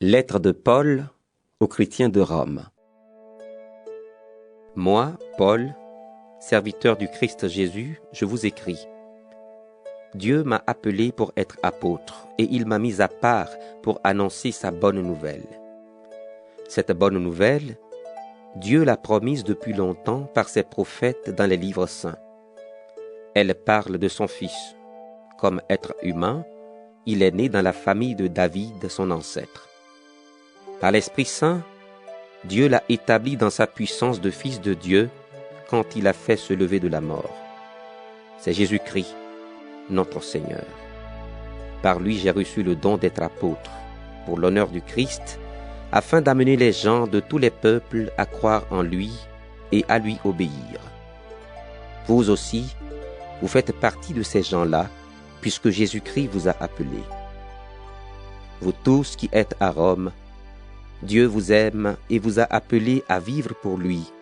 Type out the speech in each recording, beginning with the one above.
Lettre de Paul aux chrétiens de Rome. Moi, Paul, serviteur du Christ Jésus, je vous écris. Dieu m'a appelé pour être apôtre et il m'a mis à part pour annoncer sa bonne nouvelle. Cette bonne nouvelle, Dieu l'a promise depuis longtemps par ses prophètes dans les livres saints. Elle parle de son Fils. Comme être humain, il est né dans la famille de David, son ancêtre. Par l'Esprit Saint, Dieu l'a établi dans sa puissance de Fils de Dieu quand il a fait se lever de la mort. C'est Jésus-Christ, notre Seigneur. Par lui, j'ai reçu le don d'être apôtre, pour l'honneur du Christ, afin d'amener les gens de tous les peuples à croire en lui et à lui obéir. Vous aussi, vous faites partie de ces gens-là, puisque Jésus-Christ vous a appelés. Vous tous qui êtes à Rome, Dieu vous aime et vous a appelés à vivre pour lui.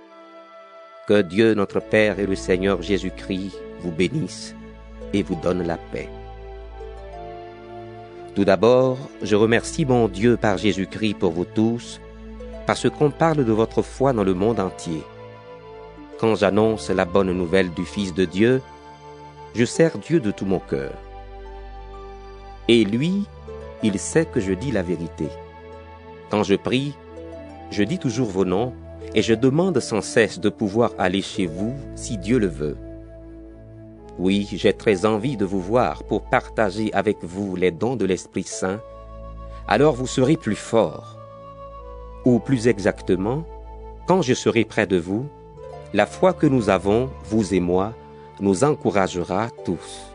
Que Dieu notre Père et le Seigneur Jésus-Christ vous bénissent et vous donne la paix. Tout d'abord, je remercie mon Dieu par Jésus-Christ pour vous tous, parce qu'on parle de votre foi dans le monde entier. Quand j'annonce la bonne nouvelle du Fils de Dieu, je sers Dieu de tout mon cœur. Et lui, il sait que je dis la vérité. Quand je prie, je dis toujours vos noms et je demande sans cesse de pouvoir aller chez vous si Dieu le veut. Oui, j'ai très envie de vous voir pour partager avec vous les dons de l'Esprit Saint, alors vous serez plus forts. Ou plus exactement, quand je serai près de vous, la foi que nous avons, vous et moi, nous encouragera tous.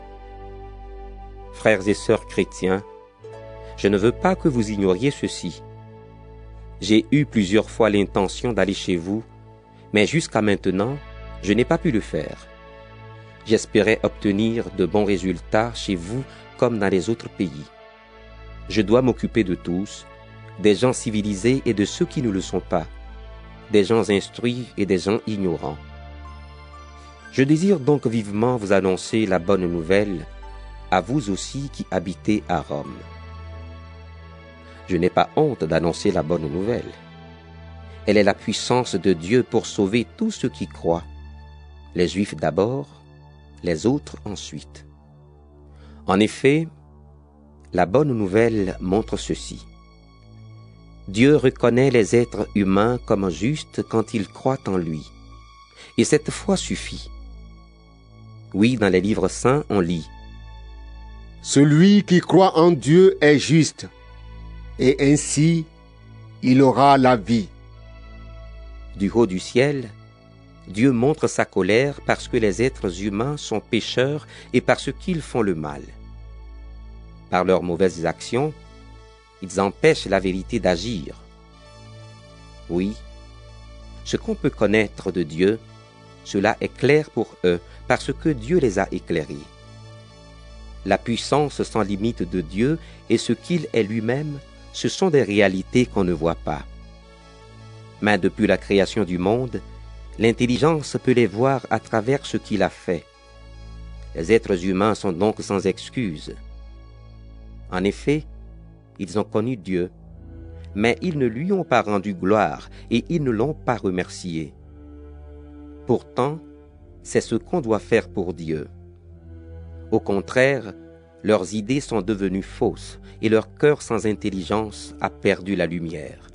Frères et sœurs chrétiens, je ne veux pas que vous ignoriez ceci. J'ai eu plusieurs fois l'intention d'aller chez vous, mais jusqu'à maintenant, je n'ai pas pu le faire. J'espérais obtenir de bons résultats chez vous comme dans les autres pays. Je dois m'occuper de tous, des gens civilisés et de ceux qui ne le sont pas, des gens instruits et des gens ignorants. Je désire donc vivement vous annoncer la bonne nouvelle, à vous aussi qui habitez à Rome. Je n'ai pas honte d'annoncer la bonne nouvelle. Elle est la puissance de Dieu pour sauver tous ceux qui croient, les Juifs d'abord, les autres ensuite. En effet, la bonne nouvelle montre ceci. Dieu reconnaît les êtres humains comme justes quand ils croient en lui, et cette foi suffit. Oui, dans les livres saints, on lit « Celui qui croit en Dieu est juste, et ainsi il aura la vie. » Du haut du ciel, Dieu montre sa colère parce que les êtres humains sont pécheurs et parce qu'ils font le mal. Par leurs mauvaises actions, ils empêchent la vérité d'agir. Oui, ce qu'on peut connaître de Dieu, cela est clair pour eux parce que Dieu les a éclairés. La puissance sans limite de Dieu et ce qu'il est lui-même, ce sont des réalités qu'on ne voit pas. Mais depuis la création du monde, l'intelligence peut les voir à travers ce qu'il a fait. Les êtres humains sont donc sans excuse. En effet, ils ont connu Dieu, mais ils ne lui ont pas rendu gloire et ils ne l'ont pas remercié. Pourtant, c'est ce qu'on doit faire pour Dieu. Au contraire, leurs idées sont devenues fausses et leur cœur sans intelligence a perdu la lumière.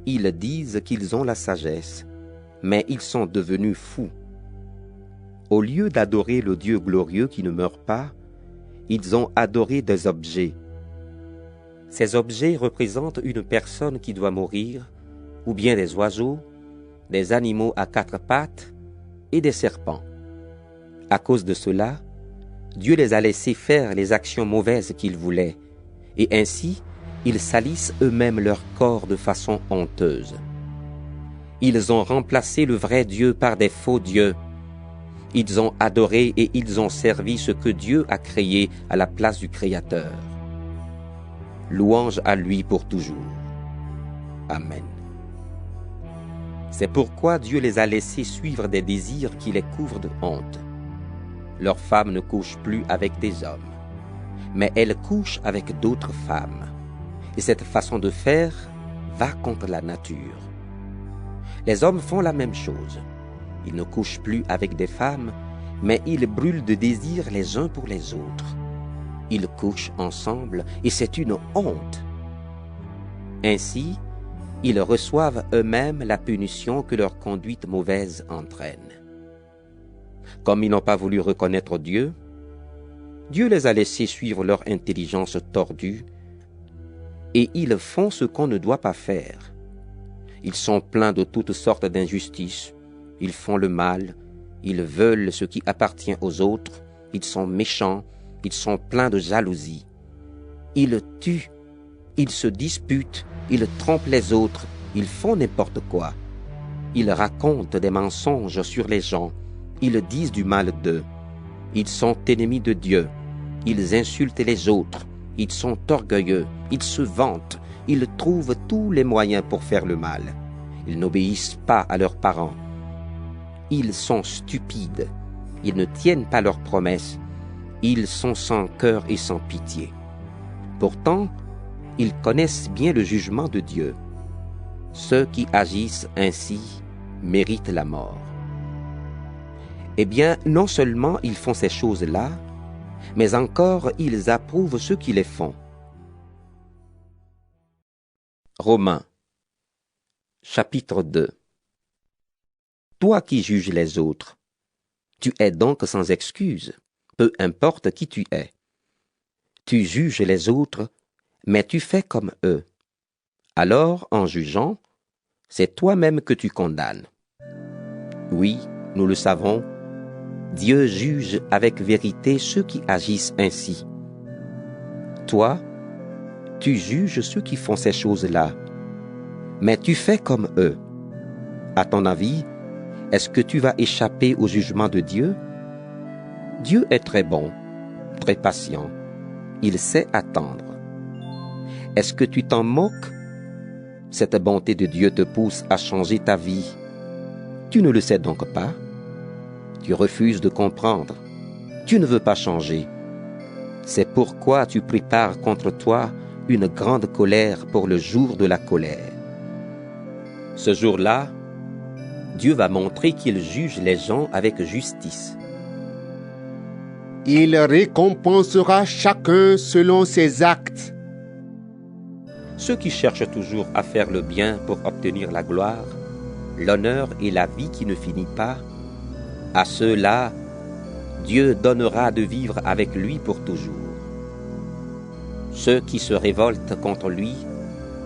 Ils disent qu'ils ont la sagesse, mais ils sont devenus fous. Au lieu d'adorer le Dieu glorieux qui ne meurt pas, ils ont adoré des objets. Ces objets représentent une personne qui doit mourir, ou bien des oiseaux, des animaux à quatre pattes et des serpents. À cause de cela, Dieu les a laissés faire les actions mauvaises qu'ils voulaient, et ainsi, ils salissent eux-mêmes leur corps de façon honteuse. Ils ont remplacé le vrai Dieu par des faux dieux. Ils ont adoré et ils ont servi ce que Dieu a créé à la place du Créateur. Louange à lui pour toujours. Amen. C'est pourquoi Dieu les a laissés suivre des désirs qui les couvrent de honte. Leurs femmes ne couchent plus avec des hommes, mais elles couchent avec d'autres femmes. Et cette façon de faire va contre la nature. Les hommes font la même chose. Ils ne couchent plus avec des femmes, mais ils brûlent de désir les uns pour les autres. Ils couchent ensemble et c'est une honte. Ainsi, ils reçoivent eux-mêmes la punition que leur conduite mauvaise entraîne. Comme ils n'ont pas voulu reconnaître Dieu, Dieu les a laissés suivre leur intelligence tordue et ils font ce qu'on ne doit pas faire. Ils sont pleins de toutes sortes d'injustices, ils font le mal, ils veulent ce qui appartient aux autres, ils sont méchants, ils sont pleins de jalousie. Ils tuent, ils se disputent, ils trompent les autres, ils font n'importe quoi. Ils racontent des mensonges sur les gens, ils disent du mal d'eux. Ils sont ennemis de Dieu, ils insultent les autres, ils sont orgueilleux, ils se vantent, ils trouvent tous les moyens pour faire le mal. Ils n'obéissent pas à leurs parents. Ils sont stupides, ils ne tiennent pas leurs promesses, ils sont sans cœur et sans pitié. Pourtant, ils connaissent bien le jugement de Dieu. Ceux qui agissent ainsi méritent la mort. Eh bien, non seulement ils font ces choses-là, mais encore ils approuvent ceux qui les font. Romains, chapitre 2. Toi qui juges les autres, tu es donc sans excuse, peu importe qui tu es. Tu juges les autres, mais tu fais comme eux. Alors, en jugeant, c'est toi-même que tu condamnes. Oui, nous le savons, Dieu juge avec vérité ceux qui agissent ainsi. Toi, tu juges ceux qui font ces choses-là, mais tu fais comme eux. À ton avis, est-ce que tu vas échapper au jugement de Dieu? Dieu est très bon, très patient. Il sait attendre. Est-ce que tu t'en moques? Cette bonté de Dieu te pousse à changer ta vie. Tu ne le sais donc pas? Tu refuses de comprendre. Tu ne veux pas changer. C'est pourquoi tu prépares contre toi une grande colère pour le jour de la colère. Ce jour-là, Dieu va montrer qu'il juge les gens avec justice. Il récompensera chacun selon ses actes. Ceux qui cherchent toujours à faire le bien pour obtenir la gloire, l'honneur et la vie qui ne finit pas, à ceux-là, Dieu donnera de vivre avec lui pour toujours. Ceux qui se révoltent contre lui,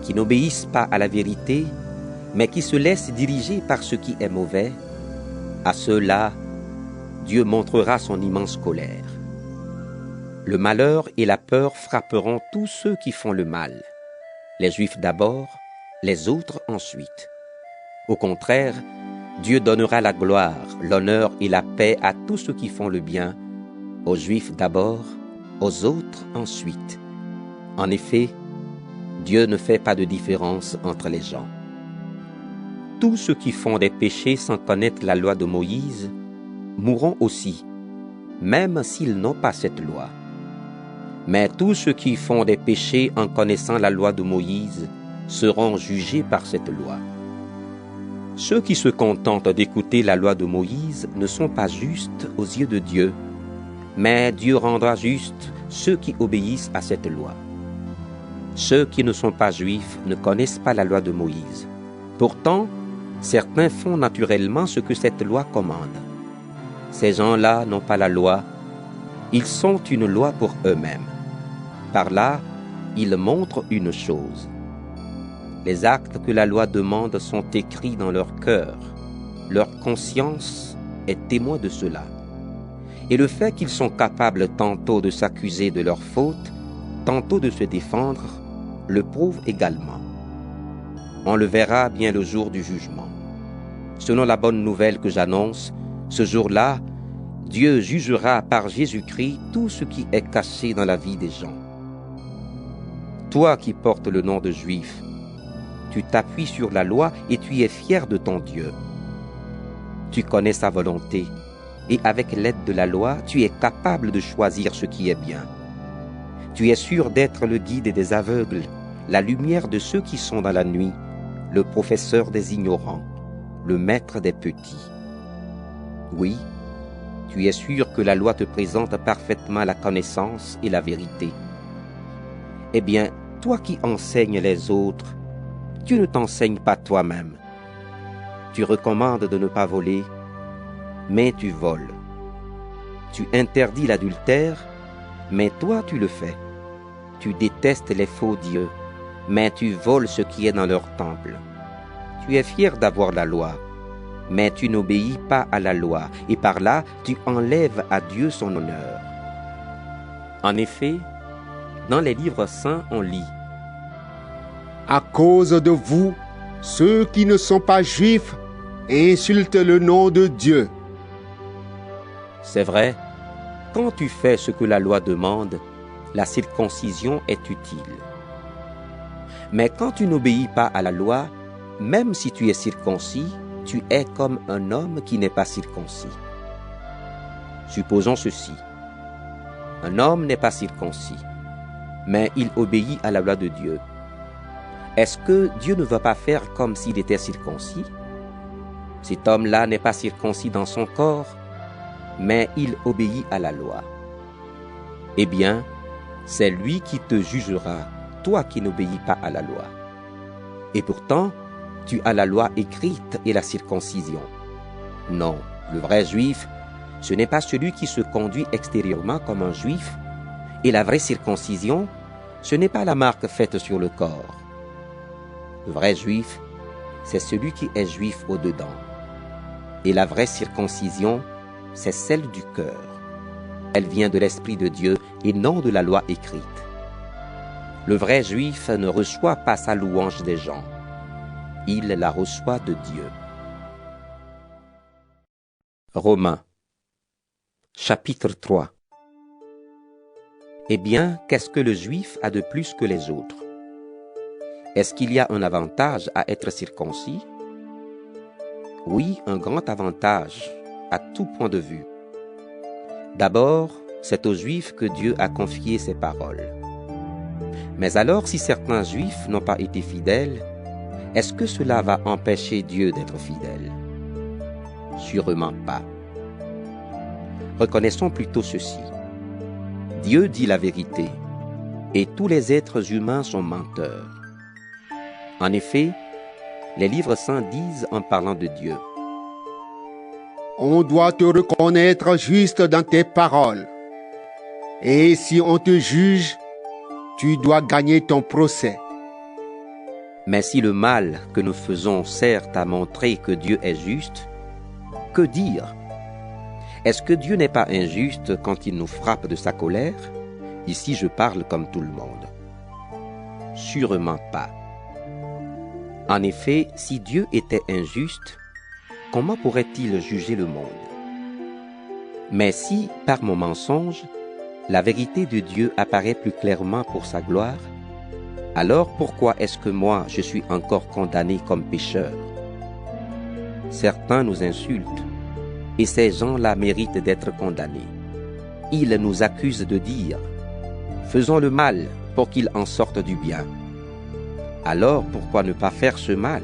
qui n'obéissent pas à la vérité, mais qui se laissent diriger par ce qui est mauvais, à ceux-là, Dieu montrera son immense colère. Le malheur et la peur frapperont tous ceux qui font le mal, les Juifs d'abord, les autres ensuite. Au contraire, Dieu donnera la gloire, l'honneur et la paix à tous ceux qui font le bien, aux Juifs d'abord, aux autres ensuite. En effet, Dieu ne fait pas de différence entre les gens. Tous ceux qui font des péchés sans connaître la loi de Moïse mourront aussi, même s'ils n'ont pas cette loi. Mais tous ceux qui font des péchés en connaissant la loi de Moïse seront jugés par cette loi. Ceux qui se contentent d'écouter la loi de Moïse ne sont pas justes aux yeux de Dieu, mais Dieu rendra justes ceux qui obéissent à cette loi. Ceux qui ne sont pas juifs ne connaissent pas la loi de Moïse. Pourtant, certains font naturellement ce que cette loi commande. Ces gens-là n'ont pas la loi, ils sont une loi pour eux-mêmes. Par là, ils montrent une chose. Les actes que la loi demande sont écrits dans leur cœur. Leur conscience est témoin de cela. Et le fait qu'ils sont capables tantôt de s'accuser de leurs fautes, tantôt de se défendre, le prouve également. On le verra bien le jour du jugement. Selon la bonne nouvelle que j'annonce, ce jour-là, Dieu jugera par Jésus-Christ tout ce qui est caché dans la vie des gens. Toi qui portes le nom de Juif, tu t'appuies sur la loi et tu es fier de ton Dieu. Tu connais sa volonté et avec l'aide de la loi, tu es capable de choisir ce qui est bien. Tu es sûr d'être le guide des aveugles, la lumière de ceux qui sont dans la nuit, le professeur des ignorants, le maître des petits. Oui, tu es sûr que la loi te présente parfaitement la connaissance et la vérité. Eh bien, toi qui enseignes les autres, tu ne t'enseignes pas toi-même. Tu recommandes de ne pas voler, mais tu voles. Tu interdis l'adultère, mais toi tu le fais. Tu détestes les faux dieux, mais tu voles ce qui est dans leur temple. Tu es fier d'avoir la loi, mais tu n'obéis pas à la loi, et par là tu enlèves à Dieu son honneur. En effet, dans les livres saints, on lit: À cause de vous, ceux qui ne sont pas juifs insultent le nom de Dieu. C'est vrai, quand tu fais ce que la loi demande, la circoncision est utile. Mais quand tu n'obéis pas à la loi, même si tu es circoncis, tu es comme un homme qui n'est pas circoncis. Supposons ceci. Un homme n'est pas circoncis, mais il obéit à la loi de Dieu. Est-ce que Dieu ne va pas faire comme s'il était circoncis? Cet homme-là n'est pas circoncis dans son corps, mais il obéit à la loi. Eh bien, c'est lui qui te jugera, toi qui n'obéis pas à la loi. Et pourtant, tu as la loi écrite et la circoncision. Non, le vrai juif, ce n'est pas celui qui se conduit extérieurement comme un juif, et la vraie circoncision, ce n'est pas la marque faite sur le corps. Le vrai juif, c'est celui qui est juif au-dedans. Et la vraie circoncision, c'est celle du cœur. Elle vient de l'Esprit de Dieu et non de la loi écrite. Le vrai juif ne reçoit pas sa louange des gens. Il la reçoit de Dieu. Romains, chapitre 3. Eh bien, qu'est-ce que le juif a de plus que les autres? Est-ce qu'il y a un avantage à être circoncis? Oui, un grand avantage, à tout point de vue. D'abord, c'est aux Juifs que Dieu a confié ses paroles. Mais alors, si certains Juifs n'ont pas été fidèles, est-ce que cela va empêcher Dieu d'être fidèle? Sûrement pas. Reconnaissons plutôt ceci. Dieu dit la vérité, et tous les êtres humains sont menteurs. En effet, les livres saints disent en parlant de Dieu: On doit te reconnaître juste dans tes paroles. Et si on te juge, tu dois gagner ton procès. Mais si le mal que nous faisons sert à montrer que Dieu est juste, que dire? Est-ce que Dieu n'est pas injuste quand il nous frappe de sa colère? Ici, je parle comme tout le monde. Sûrement pas. En effet, si Dieu était injuste, comment pourrait-il juger le monde? Mais si, par mon mensonge, la vérité de Dieu apparaît plus clairement pour sa gloire, alors pourquoi est-ce que moi, je suis encore condamné comme pécheur? Certains nous insultent, et ces gens-là méritent d'être condamnés. Ils nous accusent de dire: faisons le mal pour qu'il en sorte du bien. Alors pourquoi ne pas faire ce mal?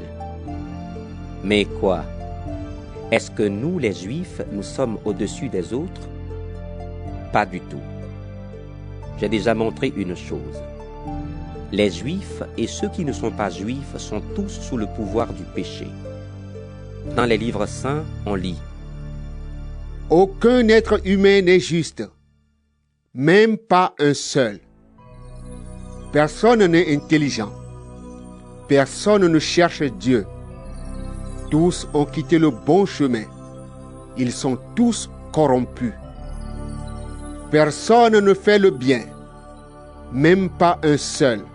Mais quoi? Est-ce que nous, les Juifs, nous sommes au-dessus des autres? Pas du tout. J'ai déjà montré une chose. Les Juifs et ceux qui ne sont pas Juifs sont tous sous le pouvoir du péché. Dans les livres saints, on lit: Aucun être humain n'est juste, même pas un seul. Personne n'est intelligent. Personne ne cherche Dieu. Tous ont quitté le bon chemin. Ils sont tous corrompus. Personne ne fait le bien, même pas un seul.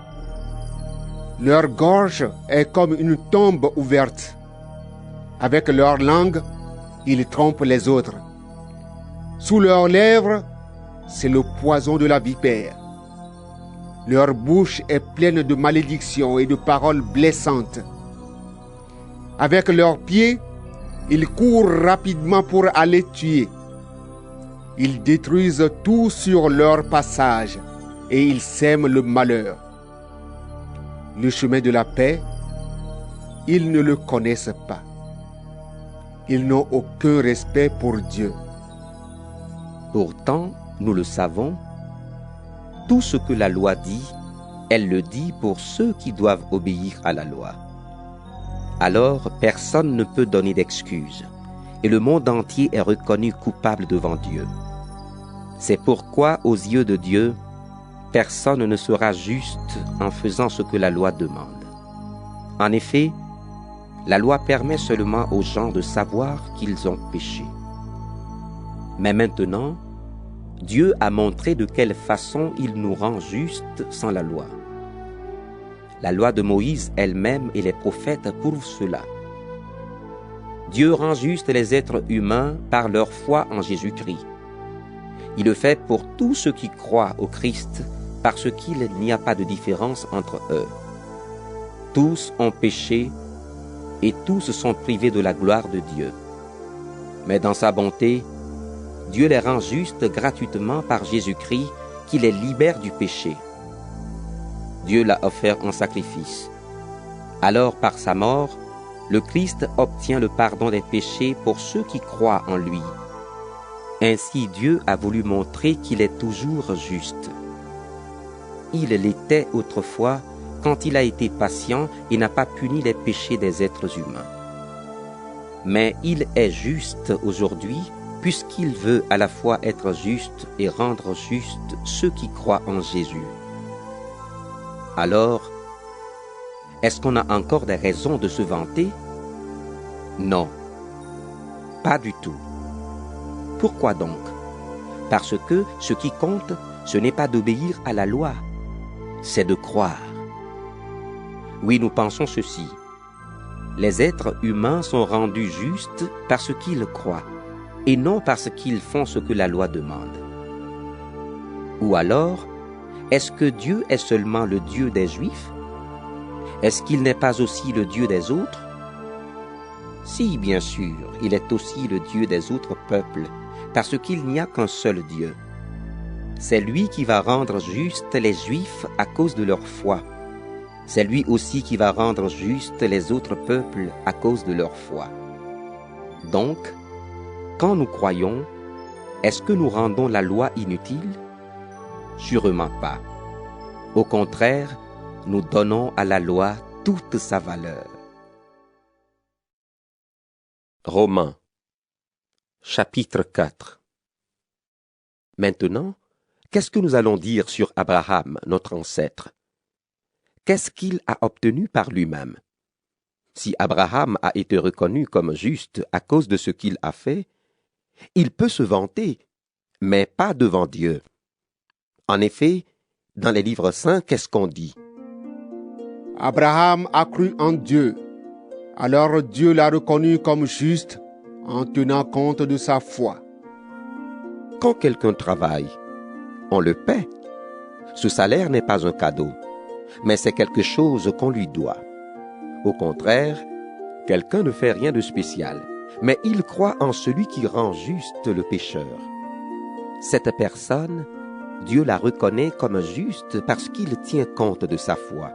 Leur gorge est comme une tombe ouverte. Avec leur langue, ils trompent les autres. Sous leurs lèvres, c'est le poison de la vipère. Leur bouche est pleine de malédictions et de paroles blessantes. Avec leurs pieds, ils courent rapidement pour aller tuer. Ils détruisent tout sur leur passage et ils sèment le malheur. le chemin de la paix, ils ne le connaissent pas. Ils n'ont aucun respect pour Dieu. Pourtant, nous le savons, tout ce que la loi dit, elle le dit pour ceux qui doivent obéir à la loi. Alors, personne ne peut donner d'excuses, et le monde entier est reconnu coupable devant Dieu. C'est pourquoi, aux yeux de Dieu, personne ne sera juste en faisant ce que la loi demande. En effet, la loi permet seulement aux gens de savoir qu'ils ont péché. Mais maintenant, Dieu a montré de quelle façon il nous rend justes sans la loi. La loi de Moïse elle-même et les prophètes prouvent cela. Dieu rend justes les êtres humains par leur foi en Jésus-Christ. Il le fait pour tous ceux qui croient au Christ parce qu'il n'y a pas de différence entre eux. Tous ont péché et tous sont privés de la gloire de Dieu. Mais dans sa bonté, Dieu les rend justes gratuitement par Jésus-Christ qui les libère du péché. Dieu l'a offert en sacrifice. Alors, par sa mort, le Christ obtient le pardon des péchés pour ceux qui croient en lui. Ainsi, Dieu a voulu montrer qu'il est toujours juste. Il l'était autrefois quand il a été patient et n'a pas puni les péchés des êtres humains. Mais il est juste aujourd'hui puisqu'il veut à la fois être juste et rendre juste ceux qui croient en Jésus. Alors, est-ce qu'on a encore des raisons de se vanter? Non, pas du tout. Pourquoi donc? Parce que ce qui compte, ce n'est pas d'obéir à la loi, c'est de croire. Oui, nous pensons ceci. Les êtres humains sont rendus justes parce qu'ils croient, et non parce qu'ils font ce que la loi demande. Ou alors, est-ce que Dieu est seulement le Dieu des Juifs? Est-ce qu'il n'est pas aussi le Dieu des autres? Si, bien sûr, il est aussi le Dieu des autres peuples, parce qu'il n'y a qu'un seul Dieu. C'est lui qui va rendre justes les Juifs à cause de leur foi. C'est lui aussi qui va rendre justes les autres peuples à cause de leur foi. Donc, quand nous croyons, est-ce que nous rendons la loi inutile? Sûrement pas. Au contraire, nous donnons à la loi toute sa valeur. Romains, chapitre 4. Maintenant, qu'est-ce que nous allons dire sur Abraham, notre ancêtre? Qu'est-ce qu'il a obtenu par lui-même? Si Abraham a été reconnu comme juste à cause de ce qu'il a fait, il peut se vanter, mais pas devant Dieu. En effet, dans les livres saints, qu'est-ce qu'on dit? Abraham a cru en Dieu. Alors Dieu l'a reconnu comme juste en tenant compte de sa foi. Quand quelqu'un travaille, on le paie. Ce salaire n'est pas un cadeau, mais c'est quelque chose qu'on lui doit. Au contraire, quelqu'un ne fait rien de spécial, mais il croit en celui qui rend juste le pécheur. Cette personne, Dieu la reconnaît comme juste parce qu'il tient compte de sa foi.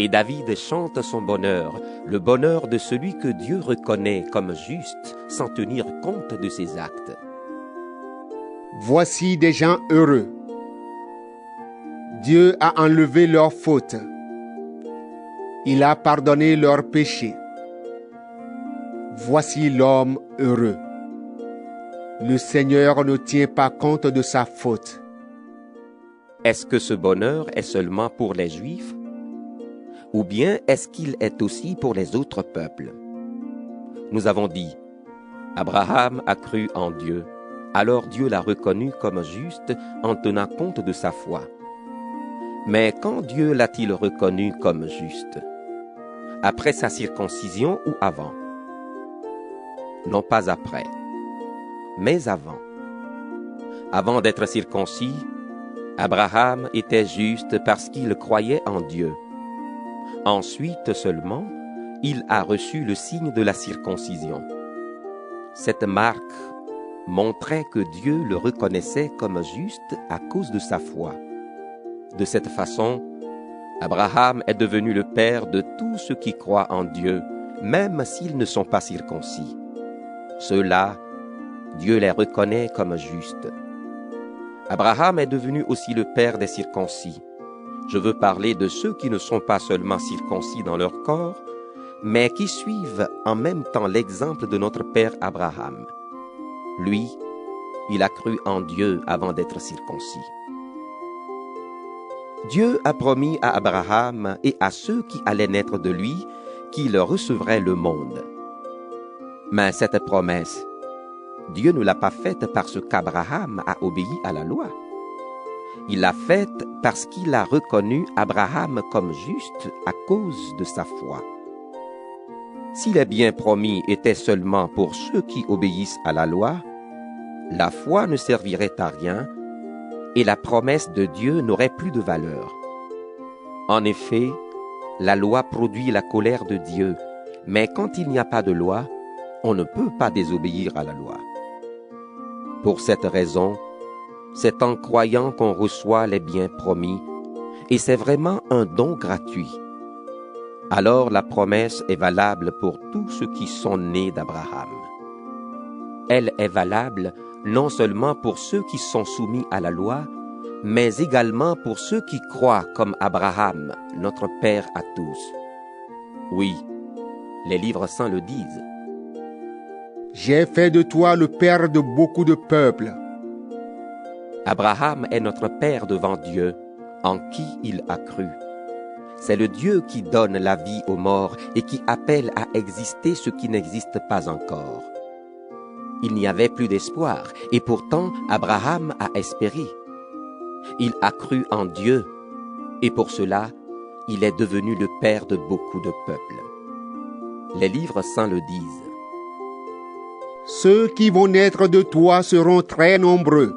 Et David chante son bonheur, le bonheur de celui que Dieu reconnaît comme juste sans tenir compte de ses actes. Voici des gens heureux. Dieu a enlevé leurs fautes. Il a pardonné leurs péchés. Voici l'homme heureux. Le Seigneur ne tient pas compte de sa faute. Est-ce que ce bonheur est seulement pour les Juifs? Ou bien est-ce qu'il est aussi pour les autres peuples? Nous avons dit, Abraham a cru en Dieu, alors Dieu l'a reconnu comme juste en tenant compte de sa foi. Mais quand Dieu l'a-t-il reconnu comme juste? Après sa circoncision ou avant? Non pas après, mais avant. Avant d'être circoncis, Abraham était juste parce qu'il croyait en Dieu. Ensuite seulement, il a reçu le signe de la circoncision. Cette marque montrait que Dieu le reconnaissait comme juste à cause de sa foi. De cette façon, Abraham est devenu le père de tous ceux qui croient en Dieu, même s'ils ne sont pas circoncis. Ceux-là, Dieu les reconnaît comme justes. Abraham est devenu aussi le père des circoncis. Je veux parler de ceux qui ne sont pas seulement circoncis dans leur corps, mais qui suivent en même temps l'exemple de notre père Abraham. Lui, il a cru en Dieu avant d'être circoncis. Dieu a promis à Abraham et à ceux qui allaient naître de lui qu'il recevrait le monde. Mais cette promesse, Dieu ne l'a pas faite parce qu'Abraham a obéi à la loi. Il l'a faite parce qu'il a reconnu Abraham comme juste à cause de sa foi. Si les biens promis étaient seulement pour ceux qui obéissent à la loi, la foi ne servirait à rien et la promesse de Dieu n'aurait plus de valeur. En effet, la loi produit la colère de Dieu, mais quand il n'y a pas de loi, on ne peut pas désobéir à la loi. Pour cette raison, c'est en croyant qu'on reçoit les biens promis, et c'est vraiment un don gratuit. Alors la promesse est valable pour tous ceux qui sont nés d'Abraham. Elle est valable non seulement pour ceux qui sont soumis à la loi, mais également pour ceux qui croient comme Abraham, notre Père à tous. Oui, les livres saints le disent. J'ai fait de toi le père de beaucoup de peuples. Abraham est notre Père devant Dieu, en qui il a cru. C'est le Dieu qui donne la vie aux morts et qui appelle à exister ce qui n'existe pas encore. Il n'y avait plus d'espoir, et pourtant Abraham a espéré. Il a cru en Dieu, et pour cela, il est devenu le père de beaucoup de peuples. Les livres saints le disent. Ceux qui vont naître de toi seront très nombreux.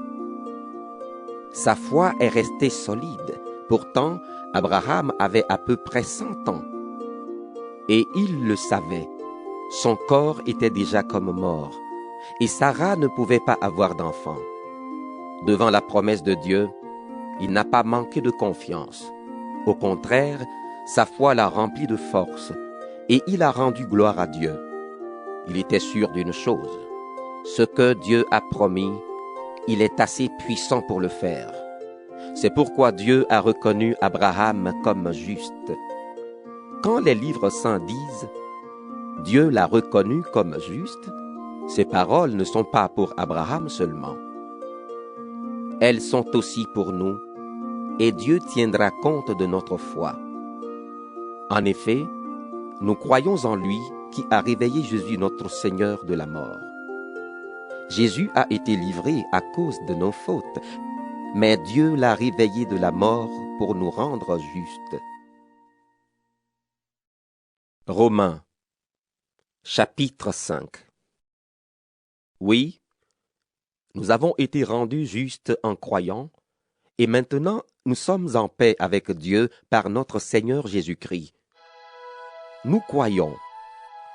Sa foi est restée solide. Pourtant, Abraham avait à peu près 100 ans. Et il le savait. Son corps était déjà comme mort. Et Sarah ne pouvait pas avoir d'enfant. Devant la promesse de Dieu, il n'a pas manqué de confiance. Au contraire, sa foi l'a rempli de force, et il a rendu gloire à Dieu. Il était sûr d'une chose, ce que Dieu a promis, il est assez puissant pour le faire. C'est pourquoi Dieu a reconnu Abraham comme juste. Quand les livres saints disent « Dieu l'a reconnu comme juste », ces paroles ne sont pas pour Abraham seulement. Elles sont aussi pour nous, et Dieu tiendra compte de notre foi. En effet, nous croyons en lui qui a réveillé Jésus notre Seigneur de la mort. Jésus a été livré à cause de nos fautes, mais Dieu l'a réveillé de la mort pour nous rendre justes. Romains, chapitre 5. Oui, nous avons été rendus justes en croyant, et maintenant nous sommes en paix avec Dieu par notre Seigneur Jésus-Christ. Nous croyons,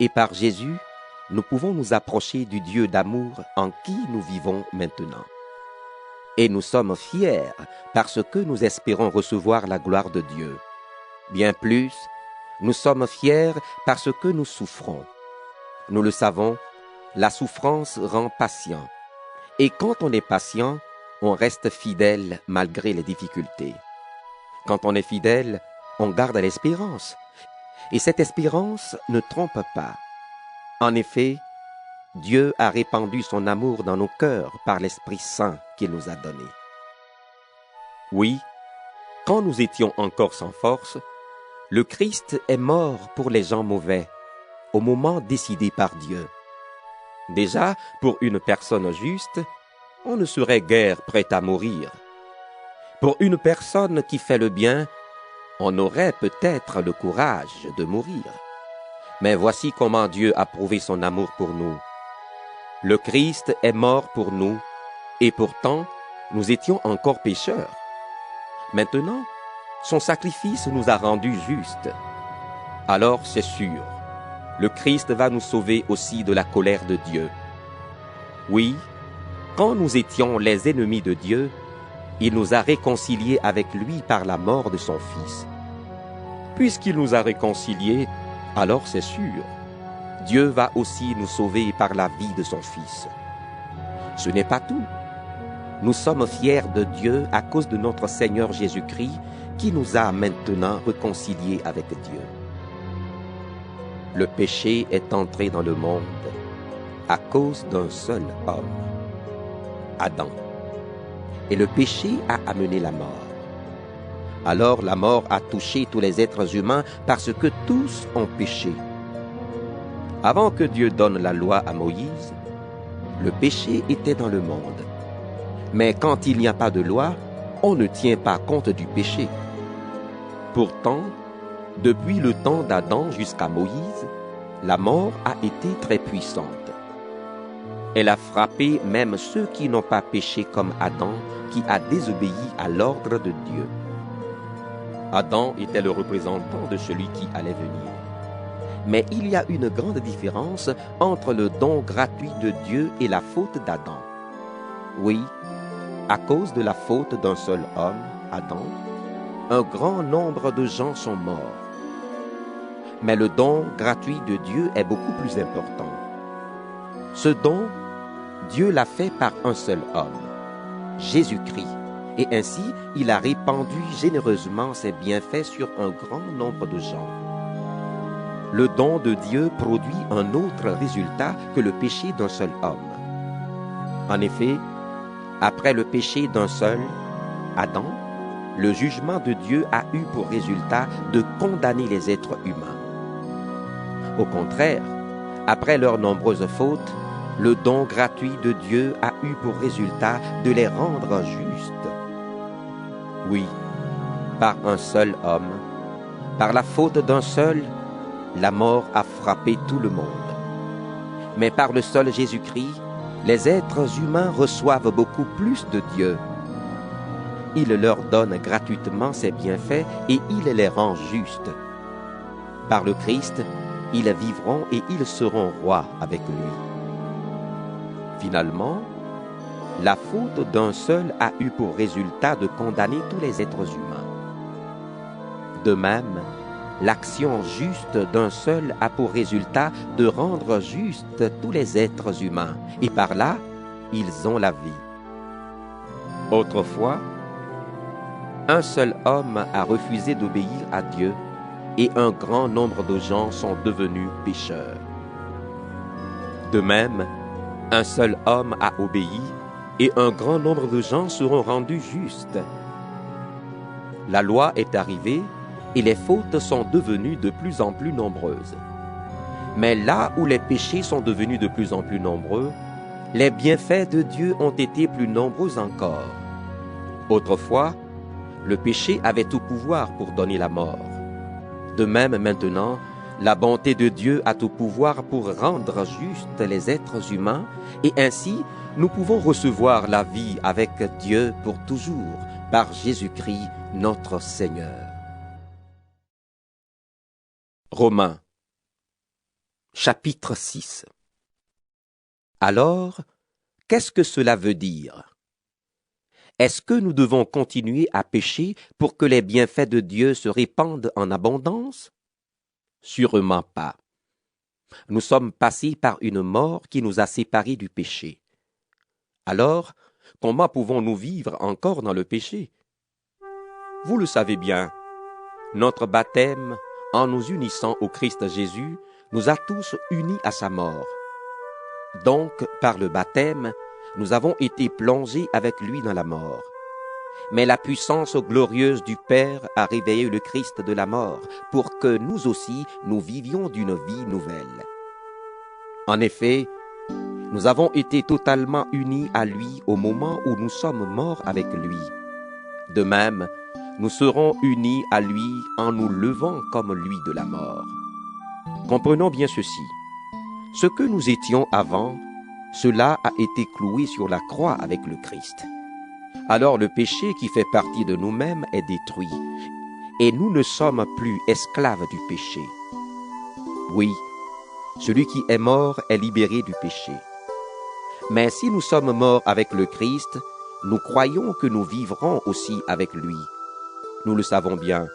et par Jésus, nous pouvons nous approcher du Dieu d'amour en qui nous vivons maintenant. Et nous sommes fiers parce que nous espérons recevoir la gloire de Dieu. Bien plus, nous sommes fiers parce que nous souffrons. Nous le savons, la souffrance rend patient. Et quand on est patient, on reste fidèle malgré les difficultés. Quand on est fidèle, on garde l'espérance. Et cette espérance ne trompe pas. En effet, Dieu a répandu son amour dans nos cœurs par l'Esprit Saint qu'il nous a donné. Oui, quand nous étions encore sans force, le Christ est mort pour les gens mauvais, au moment décidé par Dieu. Déjà, pour une personne juste, on ne serait guère prêt à mourir. Pour une personne qui fait le bien, on aurait peut-être le courage de mourir. Mais voici comment Dieu a prouvé son amour pour nous. Le Christ est mort pour nous, et pourtant, nous étions encore pécheurs. Maintenant, son sacrifice nous a rendus justes. Alors c'est sûr, le Christ va nous sauver aussi de la colère de Dieu. Oui, quand nous étions les ennemis de Dieu, il nous a réconciliés avec lui par la mort de son Fils. Puisqu'il nous a réconciliés, alors c'est sûr, Dieu va aussi nous sauver par la vie de son Fils. Ce n'est pas tout. Nous sommes fiers de Dieu à cause de notre Seigneur Jésus-Christ qui nous a maintenant réconciliés avec Dieu. Le péché est entré dans le monde à cause d'un seul homme, Adam. Et le péché a amené la mort. Alors la mort a touché tous les êtres humains parce que tous ont péché. Avant que Dieu donne la loi à Moïse, le péché était dans le monde. Mais quand il n'y a pas de loi, on ne tient pas compte du péché. Pourtant, depuis le temps d'Adam jusqu'à Moïse, la mort a été très puissante. Elle a frappé même ceux qui n'ont pas péché comme Adam, qui a désobéi à l'ordre de Dieu. Adam était le représentant de celui qui allait venir. Mais il y a une grande différence entre le don gratuit de Dieu et la faute d'Adam. Oui, à cause de la faute d'un seul homme, Adam, un grand nombre de gens sont morts. Mais le don gratuit de Dieu est beaucoup plus important. Ce don, Dieu l'a fait par un seul homme, Jésus-Christ, et ainsi il a répandu généreusement ses bienfaits sur un grand nombre de gens. Le don de Dieu produit un autre résultat que le péché d'un seul homme. En effet, après le péché d'un seul, Adam, le jugement de Dieu a eu pour résultat de condamner les êtres humains. Au contraire, après leurs nombreuses fautes, le don gratuit de Dieu a eu pour résultat de les rendre justes. Oui, par un seul homme, par la faute d'un seul, la mort a frappé tout le monde. Mais par le seul Jésus-Christ, les êtres humains reçoivent beaucoup plus de Dieu. Il leur donne gratuitement ses bienfaits et il les rend justes. Par le Christ, ils vivront et ils seront rois avec lui. Finalement, la faute d'un seul a eu pour résultat de condamner tous les êtres humains. De même, l'action juste d'un seul a pour résultat de rendre justes tous les êtres humains, et par là, ils ont la vie. Autrefois, un seul homme a refusé d'obéir à Dieu, et un grand nombre de gens sont devenus pécheurs. De même, un seul homme a obéi, et un grand nombre de gens seront rendus justes. La loi est arrivée, et les fautes sont devenues de plus en plus nombreuses. Mais là où les péchés sont devenus de plus en plus nombreux, les bienfaits de Dieu ont été plus nombreux encore. Autrefois, le péché avait tout pouvoir pour donner la mort. De même maintenant, la bonté de Dieu a tout pouvoir pour rendre justes les êtres humains, et ainsi nous pouvons recevoir la vie avec Dieu pour toujours, par Jésus-Christ notre Seigneur. Romains, chapitre 6. Alors, qu'est-ce que cela veut dire? Est-ce que nous devons continuer à pécher pour que les bienfaits de Dieu se répandent en abondance? Sûrement pas. Nous sommes passés par une mort qui nous a séparés du péché. Alors, comment pouvons-nous vivre encore dans le péché? Vous le savez bien, notre baptême, en nous unissant au Christ Jésus, nous a tous unis à sa mort. Donc, par le baptême, nous avons été plongés avec lui dans la mort. Mais la puissance glorieuse du Père a réveillé le Christ de la mort, pour que nous aussi, nous vivions d'une vie nouvelle. En effet, nous avons été totalement unis à lui au moment où nous sommes morts avec lui. De même, nous serons unis à lui en nous levant comme lui de la mort. Comprenons bien ceci. Ce que nous étions avant, cela a été cloué sur la croix avec le Christ. Alors le péché qui fait partie de nous-mêmes est détruit, et nous ne sommes plus esclaves du péché. Oui, celui qui est mort est libéré du péché. Mais si nous sommes morts avec le Christ, nous croyons que nous vivrons aussi avec lui. Nous le savons bien.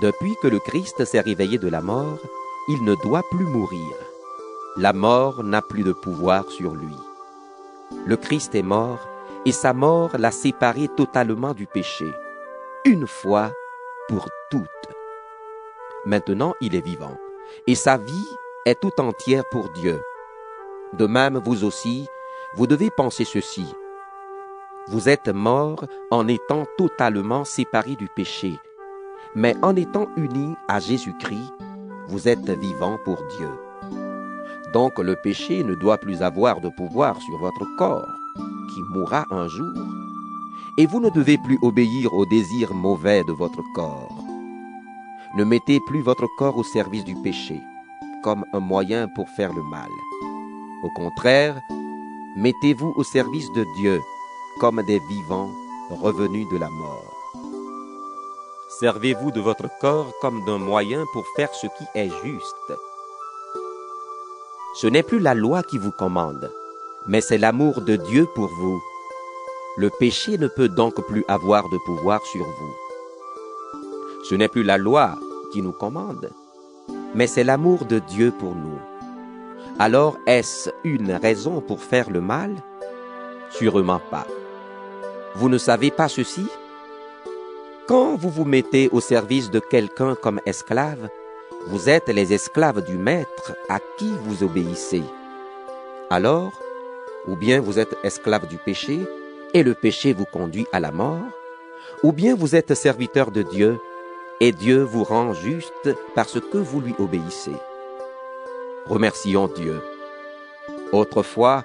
Depuis que le Christ s'est réveillé de la mort, il ne doit plus mourir. La mort n'a plus de pouvoir sur lui. Le Christ est mort et sa mort l'a séparé totalement du péché, une fois pour toutes. Maintenant, il est vivant et sa vie est tout entière pour Dieu. De même, vous aussi, vous devez penser ceci. Vous êtes morts en étant totalement séparés du péché, mais en étant unis à Jésus-Christ, vous êtes vivants pour Dieu. Donc le péché ne doit plus avoir de pouvoir sur votre corps, qui mourra un jour, et vous ne devez plus obéir aux désirs mauvais de votre corps. Ne mettez plus votre corps au service du péché, comme un moyen pour faire le mal. Au contraire, mettez-vous au service de Dieu, comme des vivants revenus de la mort. Servez-vous de votre corps comme d'un moyen pour faire ce qui est juste. Ce n'est plus la loi qui vous commande, mais c'est l'amour de Dieu pour vous. Le péché ne peut donc plus avoir de pouvoir sur vous. Ce n'est plus la loi qui nous commande, mais c'est l'amour de Dieu pour nous. Alors est-ce une raison pour faire le mal? Sûrement pas. Vous ne savez pas ceci? Quand vous vous mettez au service de quelqu'un comme esclave, vous êtes les esclaves du maître à qui vous obéissez. Alors, ou bien vous êtes esclaves du péché, et le péché vous conduit à la mort, ou bien vous êtes serviteurs de Dieu, et Dieu vous rend juste parce que vous lui obéissez. Remercions Dieu. Autrefois,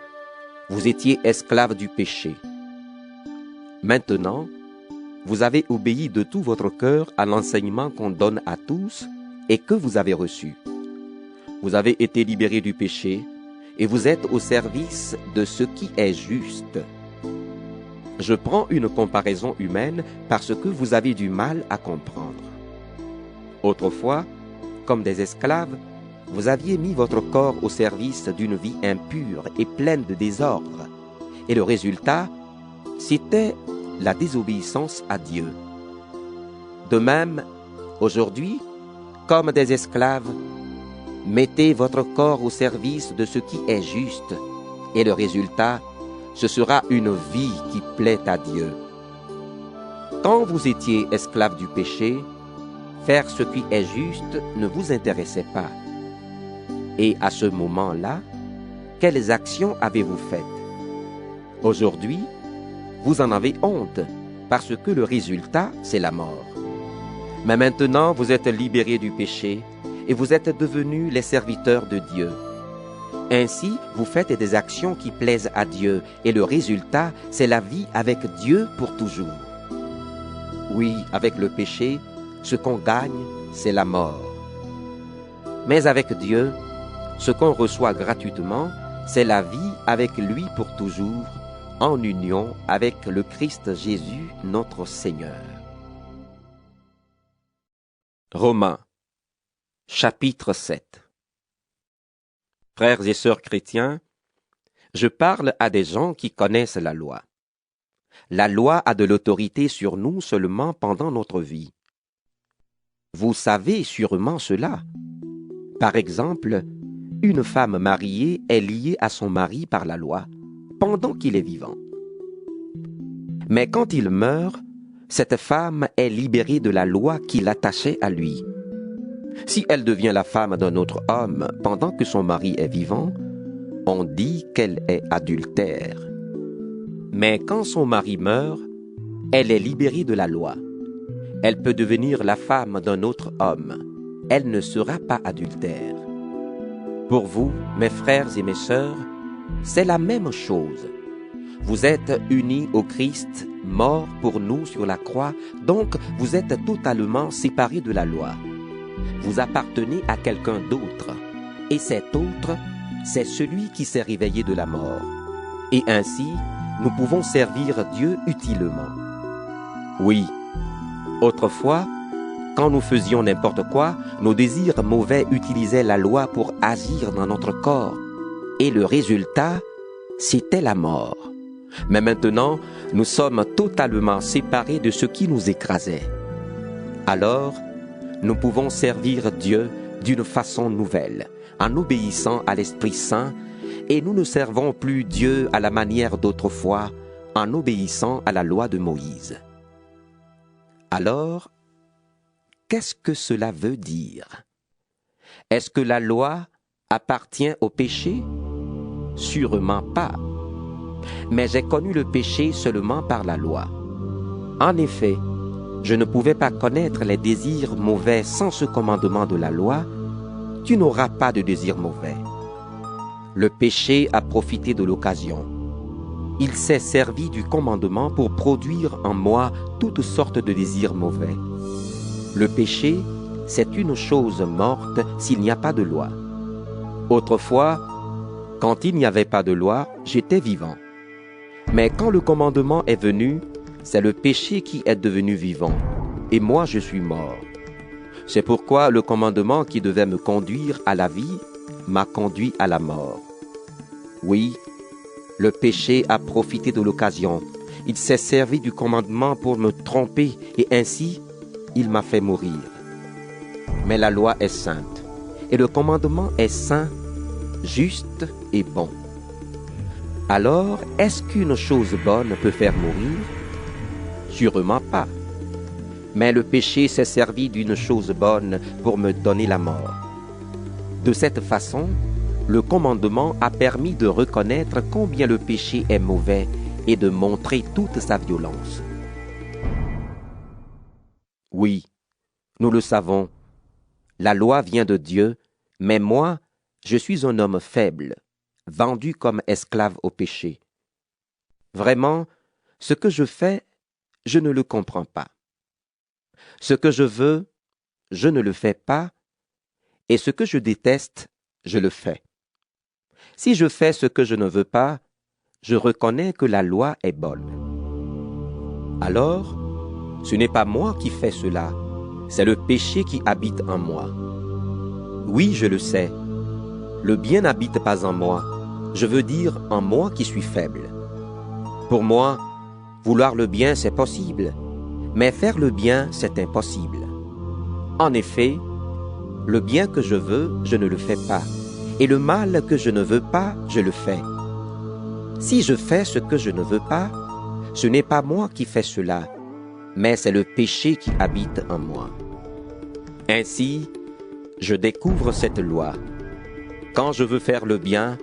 vous étiez esclaves du péché. Maintenant, vous avez obéi de tout votre cœur à l'enseignement qu'on donne à tous et que vous avez reçu. Vous avez été libérés du péché et vous êtes au service de ce qui est juste. Je prends une comparaison humaine parce que vous avez du mal à comprendre. Autrefois, comme des esclaves, vous aviez mis votre corps au service d'une vie impure et pleine de désordre, et le résultat, c'était la désobéissance à Dieu. De même, aujourd'hui, comme des esclaves, mettez votre corps au service de ce qui est juste, et le résultat, ce sera une vie qui plaît à Dieu. Quand vous étiez esclaves du péché, faire ce qui est juste ne vous intéressait pas. Et à ce moment-là, quelles actions avez-vous faites? Aujourd'hui, vous en avez honte, parce que le résultat, c'est la mort. Mais maintenant, vous êtes libérés du péché, et vous êtes devenus les serviteurs de Dieu. Ainsi, vous faites des actions qui plaisent à Dieu, et le résultat, c'est la vie avec Dieu pour toujours. Oui, avec le péché, ce qu'on gagne, c'est la mort. Mais avec Dieu, ce qu'on reçoit gratuitement, c'est la vie avec lui pour toujours, en union avec le Christ Jésus, notre Seigneur. Romains, chapitre 7. Frères et sœurs chrétiens, je parle à des gens qui connaissent la loi. La loi a de l'autorité sur nous seulement pendant notre vie. Vous savez sûrement cela. Par exemple, une femme mariée est liée à son mari par la loi pendant qu'il est vivant. Mais quand il meurt, cette femme est libérée de la loi qui l'attachait à lui. Si elle devient la femme d'un autre homme pendant que son mari est vivant, on dit qu'elle est adultère. Mais quand son mari meurt, elle est libérée de la loi. Elle peut devenir la femme d'un autre homme. Elle ne sera pas adultère. Pour vous, mes frères et mes sœurs, c'est la même chose. Vous êtes unis au Christ, mort pour nous sur la croix, donc vous êtes totalement séparés de la loi. Vous appartenez à quelqu'un d'autre, et cet autre, c'est celui qui s'est réveillé de la mort. Et ainsi, nous pouvons servir Dieu utilement. Oui, autrefois, quand nous faisions n'importe quoi, nos désirs mauvais utilisaient la loi pour agir dans notre corps. Et le résultat, c'était la mort. Mais maintenant, nous sommes totalement séparés de ce qui nous écrasait. Alors, nous pouvons servir Dieu d'une façon nouvelle, en obéissant à l'Esprit Saint, et nous ne servons plus Dieu à la manière d'autrefois, en obéissant à la loi de Moïse. Alors, qu'est-ce que cela veut dire? Est-ce que la loi appartient au péché? Sûrement pas. Mais j'ai connu le péché seulement par la loi. En effet, je ne pouvais pas connaître les désirs mauvais sans ce commandement de la loi. Tu n'auras pas de désirs mauvais. Le péché a profité de l'occasion. Il s'est servi du commandement pour produire en moi toutes sortes de désirs mauvais. Le péché, c'est une chose morte s'il n'y a pas de loi. Autrefois, quand il n'y avait pas de loi, j'étais vivant. Mais quand le commandement est venu, c'est le péché qui est devenu vivant, et moi je suis mort. C'est pourquoi le commandement qui devait me conduire à la vie m'a conduit à la mort. Oui, le péché a profité de l'occasion. Il s'est servi du commandement pour me tromper, et ainsi, il m'a fait mourir. Mais la loi est sainte, et le commandement est saint, juste et bon. Alors, est-ce qu'une chose bonne peut faire mourir? Sûrement pas. Mais le péché s'est servi d'une chose bonne pour me donner la mort. De cette façon, le commandement a permis de reconnaître combien le péché est mauvais et de montrer toute sa violence. Oui, nous le savons, la loi vient de Dieu, mais moi, je suis un homme faible, vendu comme esclave au péché. Vraiment, ce que je fais, je ne le comprends pas. Ce que je veux, je ne le fais pas, et ce que je déteste, je le fais. Si je fais ce que je ne veux pas, je reconnais que la loi est bonne. Alors, ce n'est pas moi qui fais cela, c'est le péché qui habite en moi. Oui, je le sais, le bien n'habite pas en moi, je veux dire en moi qui suis faible. Pour moi, vouloir le bien, c'est possible, mais faire le bien, c'est impossible. En effet, le bien que je veux, je ne le fais pas, et le mal que je ne veux pas, je le fais. Si je fais ce que je ne veux pas, ce n'est pas moi qui fais cela, mais c'est le péché qui habite en moi. Ainsi, je découvre cette loi. Quand je veux faire le bien,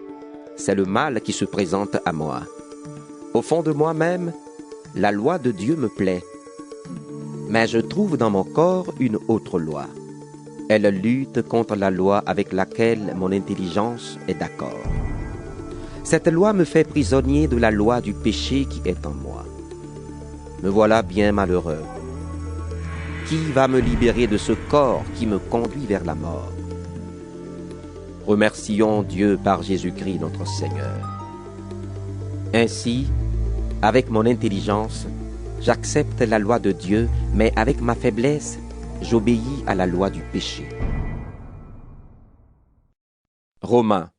c'est le mal qui se présente à moi. Au fond de moi-même, la loi de Dieu me plaît. Mais je trouve dans mon corps une autre loi. Elle lutte contre la loi avec laquelle mon intelligence est d'accord. Cette loi me fait prisonnier de la loi du péché qui est en moi. Me voilà bien malheureux. Qui va me libérer de ce corps qui me conduit vers la mort? Remercions Dieu par Jésus-Christ notre Seigneur. Ainsi, avec mon intelligence, j'accepte la loi de Dieu, mais avec ma faiblesse, j'obéis à la loi du péché. Romains,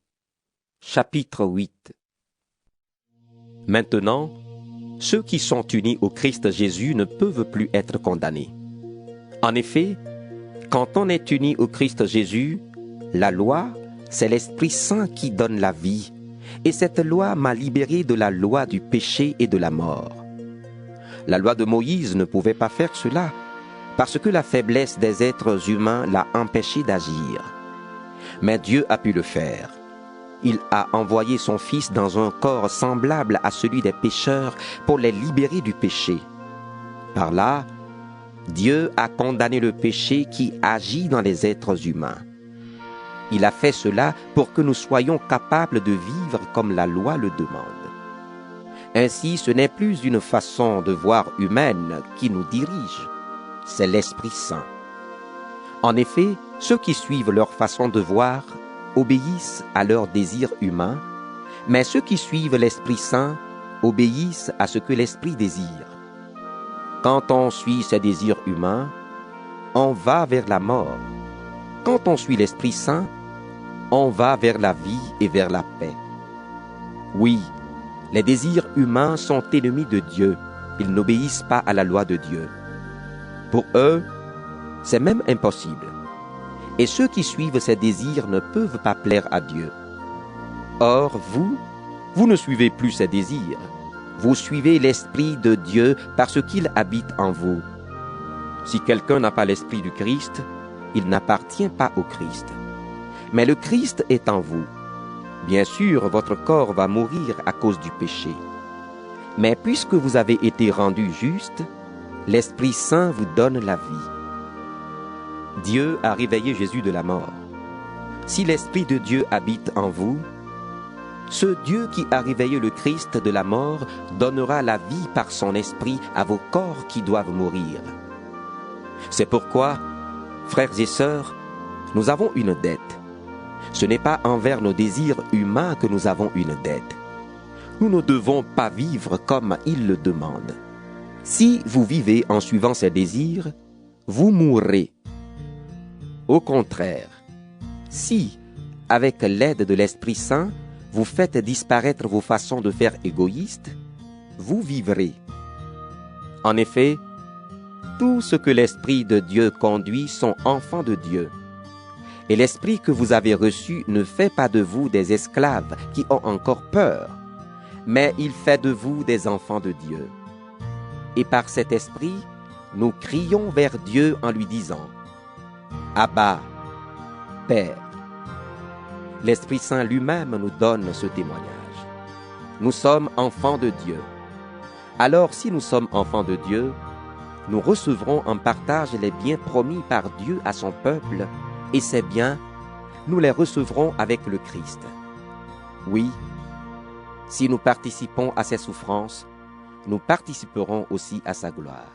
chapitre 8. Maintenant, ceux qui sont unis au Christ Jésus ne peuvent plus être condamnés. En effet, quand on est uni au Christ Jésus, la loi, c'est l'Esprit Saint qui donne la vie, et cette loi m'a libéré de la loi du péché et de la mort. La loi de Moïse ne pouvait pas faire cela, parce que la faiblesse des êtres humains l'a empêché d'agir. Mais Dieu a pu le faire. Il a envoyé son Fils dans un corps semblable à celui des pécheurs pour les libérer du péché. Par là, Dieu a condamné le péché qui agit dans les êtres humains. Il a fait cela pour que nous soyons capables de vivre comme la loi le demande. Ainsi, ce n'est plus une façon de voir humaine qui nous dirige, c'est l'Esprit Saint. En effet, ceux qui suivent leur façon de voir obéissent à leurs désirs humains, mais ceux qui suivent l'Esprit Saint obéissent à ce que l'Esprit désire. Quand on suit ses désirs humains, on va vers la mort. Quand on suit l'Esprit Saint, on va vers la vie et vers la paix. Oui, les désirs humains sont ennemis de Dieu. Ils n'obéissent pas à la loi de Dieu. Pour eux, C'est même impossible. Et ceux qui suivent ces désirs ne peuvent pas plaire à Dieu. Or, vous ne suivez plus ces désirs. Vous suivez l'Esprit de Dieu parce qu'il habite en vous. Si quelqu'un n'a pas l'Esprit du Christ, il n'appartient pas au Christ. Mais le Christ est en vous. Bien sûr, votre corps va mourir à cause du péché. Mais puisque vous avez été rendus justes, l'Esprit Saint vous donne la vie. Dieu a réveillé Jésus de la mort. Si l'Esprit de Dieu habite en vous, ce Dieu qui a réveillé le Christ de la mort donnera la vie par son Esprit à vos corps qui doivent mourir. C'est pourquoi, frères et sœurs, nous avons une dette. Ce n'est pas envers nos désirs humains que nous avons une dette. Nous ne devons pas vivre comme il le demande. Si vous vivez en suivant ces désirs, vous mourrez. Au contraire, si, avec l'aide de l'Esprit Saint, vous faites disparaître vos façons de faire égoïstes, vous vivrez. En effet, tout ce que l'Esprit de Dieu conduit sont enfants de Dieu. Et l'Esprit que vous avez reçu ne fait pas de vous des esclaves qui ont encore peur, mais il fait de vous des enfants de Dieu. Et par cet Esprit, nous crions vers Dieu en lui disant « Abba, Père ». L'Esprit Saint lui-même nous donne ce témoignage. Nous sommes enfants de Dieu. Alors si nous sommes enfants de Dieu, nous recevrons en partage les biens promis par Dieu à son peuple, et ces biens, nous les recevrons avec le Christ. Oui, si nous participons à ses souffrances, nous participerons aussi à sa gloire.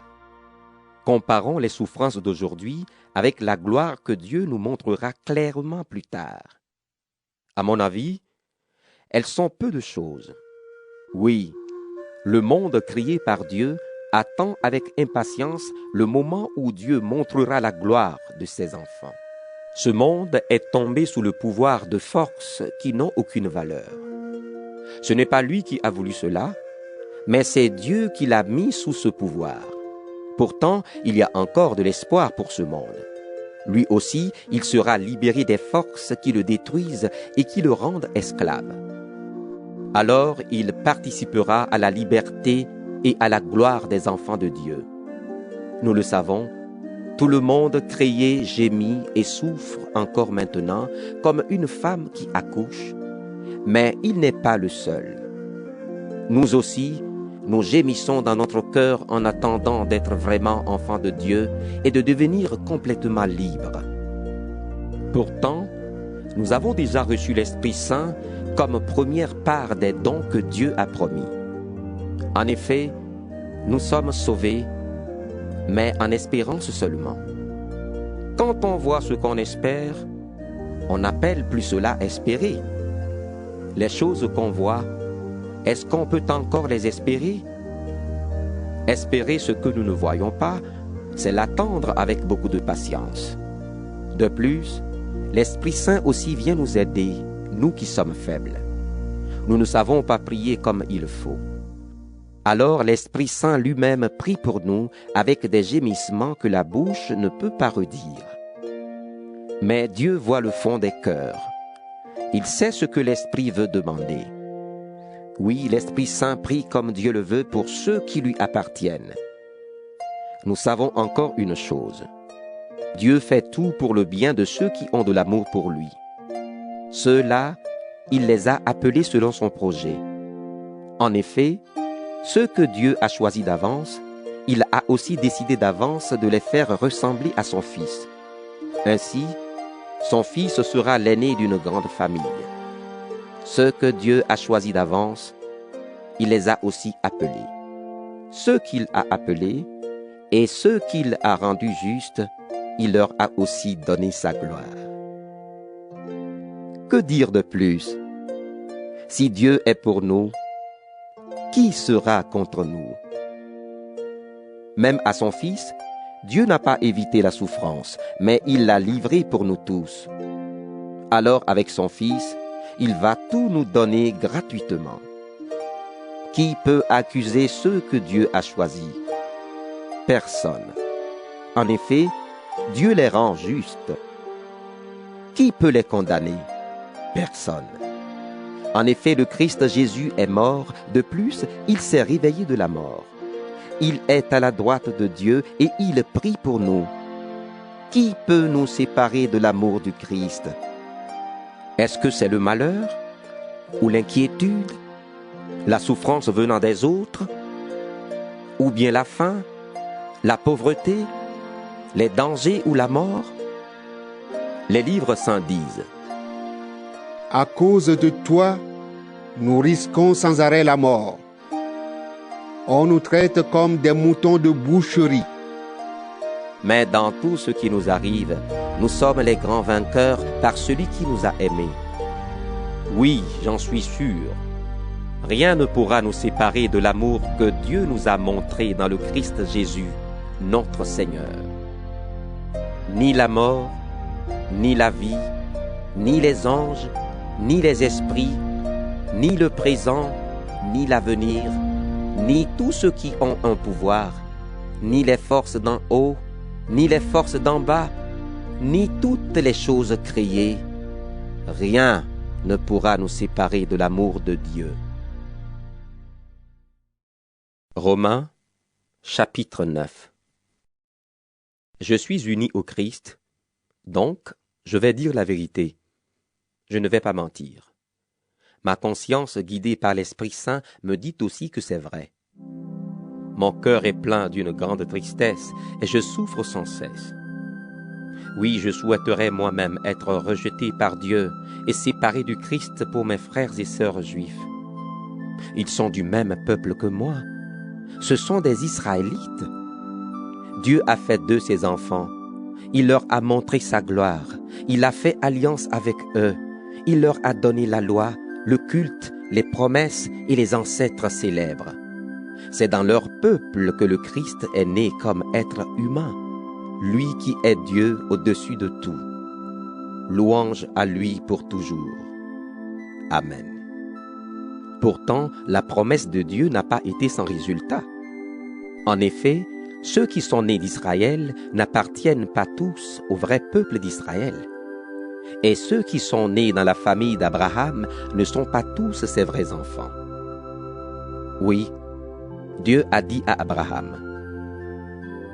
Comparons les souffrances d'aujourd'hui avec la gloire que Dieu nous montrera clairement plus tard. À mon avis, elles sont peu de choses. Oui, le monde créé par Dieu attend avec impatience le moment où Dieu montrera la gloire de ses enfants. Ce monde est tombé sous le pouvoir de forces qui n'ont aucune valeur. Ce n'est pas lui qui a voulu cela, mais c'est Dieu qui l'a mis sous ce pouvoir. Pourtant, il y a encore de l'espoir pour ce monde. Lui aussi, il sera libéré des forces qui le détruisent et qui le rendent esclave. Alors, il participera à la liberté et à la gloire des enfants de Dieu. Nous le savons, tout le monde créé gémit et souffre encore maintenant comme une femme qui accouche, mais il n'est pas le seul. Nous aussi, nous gémissons dans notre cœur en attendant d'être vraiment enfants de Dieu et de devenir complètement libres. Pourtant, nous avons déjà reçu l'Esprit Saint comme première part des dons que Dieu a promis. En effet, nous sommes sauvés, mais en espérance seulement. Quand on voit ce qu'on espère, on n'appelle plus cela espérer. Les choses qu'on voit, est-ce qu'on peut encore les espérer? Espérer ce que nous ne voyons pas, c'est l'attendre avec beaucoup de patience. De plus, l'Esprit Saint aussi vient nous aider, nous qui sommes faibles. Nous ne savons pas prier comme il faut. Alors l'Esprit Saint lui-même prie pour nous avec des gémissements que la bouche ne peut pas redire. Mais Dieu voit le fond des cœurs. Il sait ce que l'Esprit veut demander. Oui, l'Esprit Saint prie comme Dieu le veut pour ceux qui lui appartiennent. Nous savons encore une chose. Dieu fait tout pour le bien de ceux qui ont de l'amour pour lui. Ceux-là, il les a appelés selon son projet. En effet, ceux que Dieu a choisis d'avance, il a aussi décidé d'avance de les faire ressembler à son Fils. Ainsi, son Fils sera l'aîné d'une grande famille. Ceux que Dieu a choisis d'avance, il les a aussi appelés. Ceux qu'il a appelés et ceux qu'il a rendus justes, il leur a aussi donné sa gloire. Que dire de plus? Si Dieu est pour nous, qui sera contre nous? Même à son Fils, Dieu n'a pas évité la souffrance, mais il l'a livré pour nous tous. Alors avec son Fils, il va tout nous donner gratuitement. Qui peut accuser ceux que Dieu a choisis? Personne. En effet, Dieu les rend justes. Qui peut les condamner? Personne. En effet, le Christ Jésus est mort, de plus, il s'est réveillé de la mort. Il est à la droite de Dieu et il prie pour nous. Qui peut nous séparer de l'amour du Christ? Est-ce que c'est le malheur ou l'inquiétude, la souffrance venant des autres, ou bien la faim, la pauvreté, les dangers ou la mort? Les livres saints disent: À cause de toi, nous risquons sans arrêt la mort. On nous traite comme des moutons de boucherie. Mais dans tout ce qui nous arrive, nous sommes les grands vainqueurs par celui qui nous a aimés. Oui, j'en suis sûr. Rien ne pourra nous séparer de l'amour que Dieu nous a montré dans le Christ Jésus, notre Seigneur. Ni la mort, ni la vie, ni les anges, ni les esprits, ni le présent, ni l'avenir, ni tous ceux qui ont un pouvoir, ni les forces d'en haut, ni les forces d'en bas, ni toutes les choses créées, rien ne pourra nous séparer de l'amour de Dieu. Romains, chapitre 9. Je suis uni au Christ, donc je vais dire la vérité. Je ne vais pas mentir. Ma conscience, guidée par l'Esprit Saint, me dit aussi que c'est vrai. Mon cœur est plein d'une grande tristesse et je souffre sans cesse. Oui, je souhaiterais moi-même être rejeté par Dieu et séparé du Christ pour mes frères et sœurs juifs. Ils sont du même peuple que moi. Ce sont des Israélites. Dieu a fait d'eux ses enfants. Il leur a montré sa gloire. Il a fait alliance avec eux. Il leur a donné la loi, le culte, les promesses et les ancêtres célèbres. C'est dans leur peuple que le Christ est né comme être humain, lui qui est Dieu au-dessus de tout. Louange à lui pour toujours. Amen. Pourtant, la promesse de Dieu n'a pas été sans résultat. En effet, ceux qui sont nés d'Israël n'appartiennent pas tous au vrai peuple d'Israël. Et ceux qui sont nés dans la famille d'Abraham ne sont pas tous ses vrais enfants. Oui, Dieu a dit à Abraham: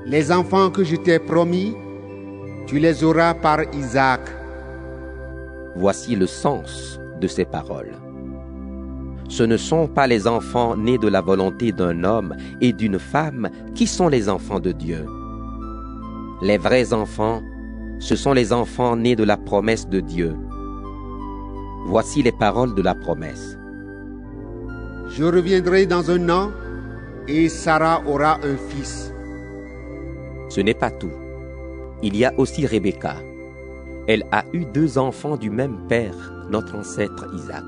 Les enfants que je t'ai promis, tu les auras par Isaac. Voici le sens de ces paroles. Ce ne sont pas les enfants nés de la volonté d'un homme et d'une femme qui sont les enfants de Dieu. Les vrais enfants, ce sont les enfants nés de la promesse de Dieu. Voici les paroles de la promesse. Je reviendrai dans un an et Sarah aura un fils. Ce n'est pas tout. Il y a aussi Rebecca. Elle a eu 2 enfants du même père, notre ancêtre Isaac.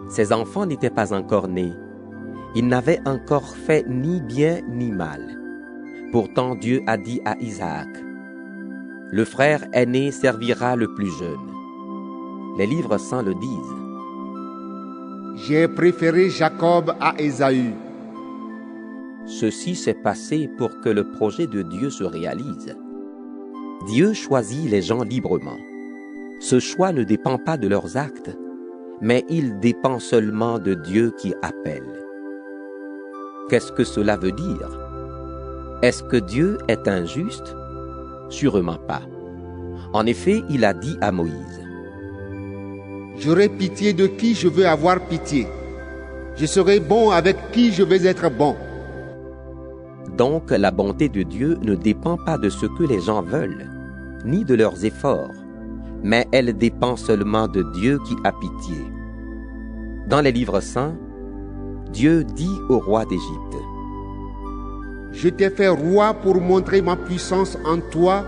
Ces enfants n'étaient pas encore nés. Ils n'avaient encore fait ni bien ni mal. Pourtant Dieu a dit à Isaac: le frère aîné servira le plus jeune. Les livres saints le disent. J'ai préféré Jacob à Ésaü. Ceci s'est passé pour que le projet de Dieu se réalise. Dieu choisit les gens librement. Ce choix ne dépend pas de leurs actes, mais il dépend seulement de Dieu qui appelle. Qu'est-ce que cela veut dire? Est-ce que Dieu est injuste? Sûrement pas. En effet, il a dit à Moïse: J'aurai pitié de qui je veux avoir pitié. Je serai bon avec qui je veux être bon. Donc, la bonté de Dieu ne dépend pas de ce que les gens veulent, ni de leurs efforts, mais elle dépend seulement de Dieu qui a pitié. Dans les livres saints, Dieu dit au roi d'Égypte: Je t'ai fait roi pour montrer ma puissance en toi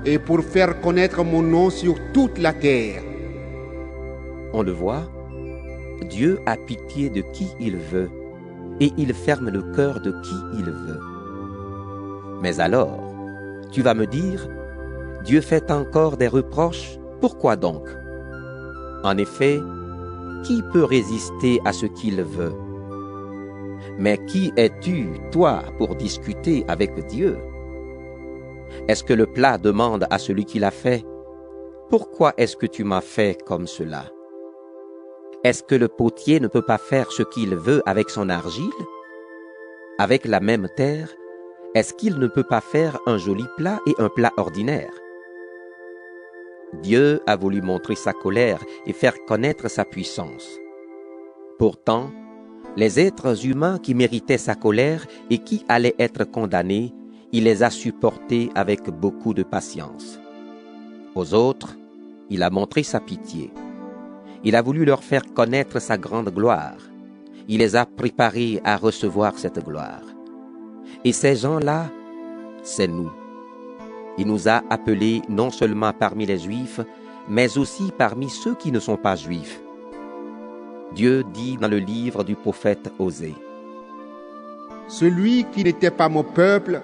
et pour faire connaître mon nom sur toute la terre. On le voit, Dieu a pitié de qui il veut et il ferme le cœur de qui il veut. Mais alors, tu vas me dire, Dieu fait encore des reproches, pourquoi donc? En effet, qui peut résister à ce qu'il veut? Mais qui es-tu, toi, pour discuter avec Dieu? Est-ce que le plat demande à celui qui l'a fait, « Pourquoi est-ce que tu m'as fait comme cela » Est-ce que le potier ne peut pas faire ce qu'il veut avec son argile? Avec la même terre, est-ce qu'il ne peut pas faire un joli plat et un plat ordinaire? Dieu a voulu montrer sa colère et faire connaître sa puissance. Pourtant, les êtres humains qui méritaient sa colère et qui allaient être condamnés, il les a supportés avec beaucoup de patience. Aux autres, il a montré sa pitié. Il a voulu leur faire connaître sa grande gloire. Il les a préparés à recevoir cette gloire. Et ces gens-là, c'est nous. Il nous a appelés non seulement parmi les Juifs, mais aussi parmi ceux qui ne sont pas Juifs. Dieu dit dans le livre du prophète Osée, « Celui qui n'était pas mon peuple,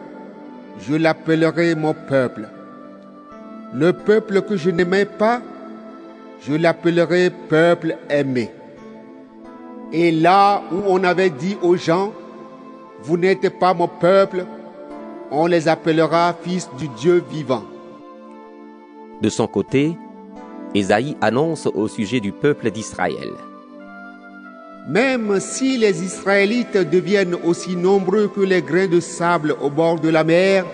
je l'appellerai mon peuple. Le peuple que je n'aimais pas, je l'appellerai peuple aimé. Et là où on avait dit aux gens, vous n'êtes pas mon peuple, on les appellera fils du Dieu vivant. » De son côté, Ésaïe annonce au sujet du peuple d'Israël. Même si les Israélites deviennent aussi nombreux que les grains de sable au bord de la mer,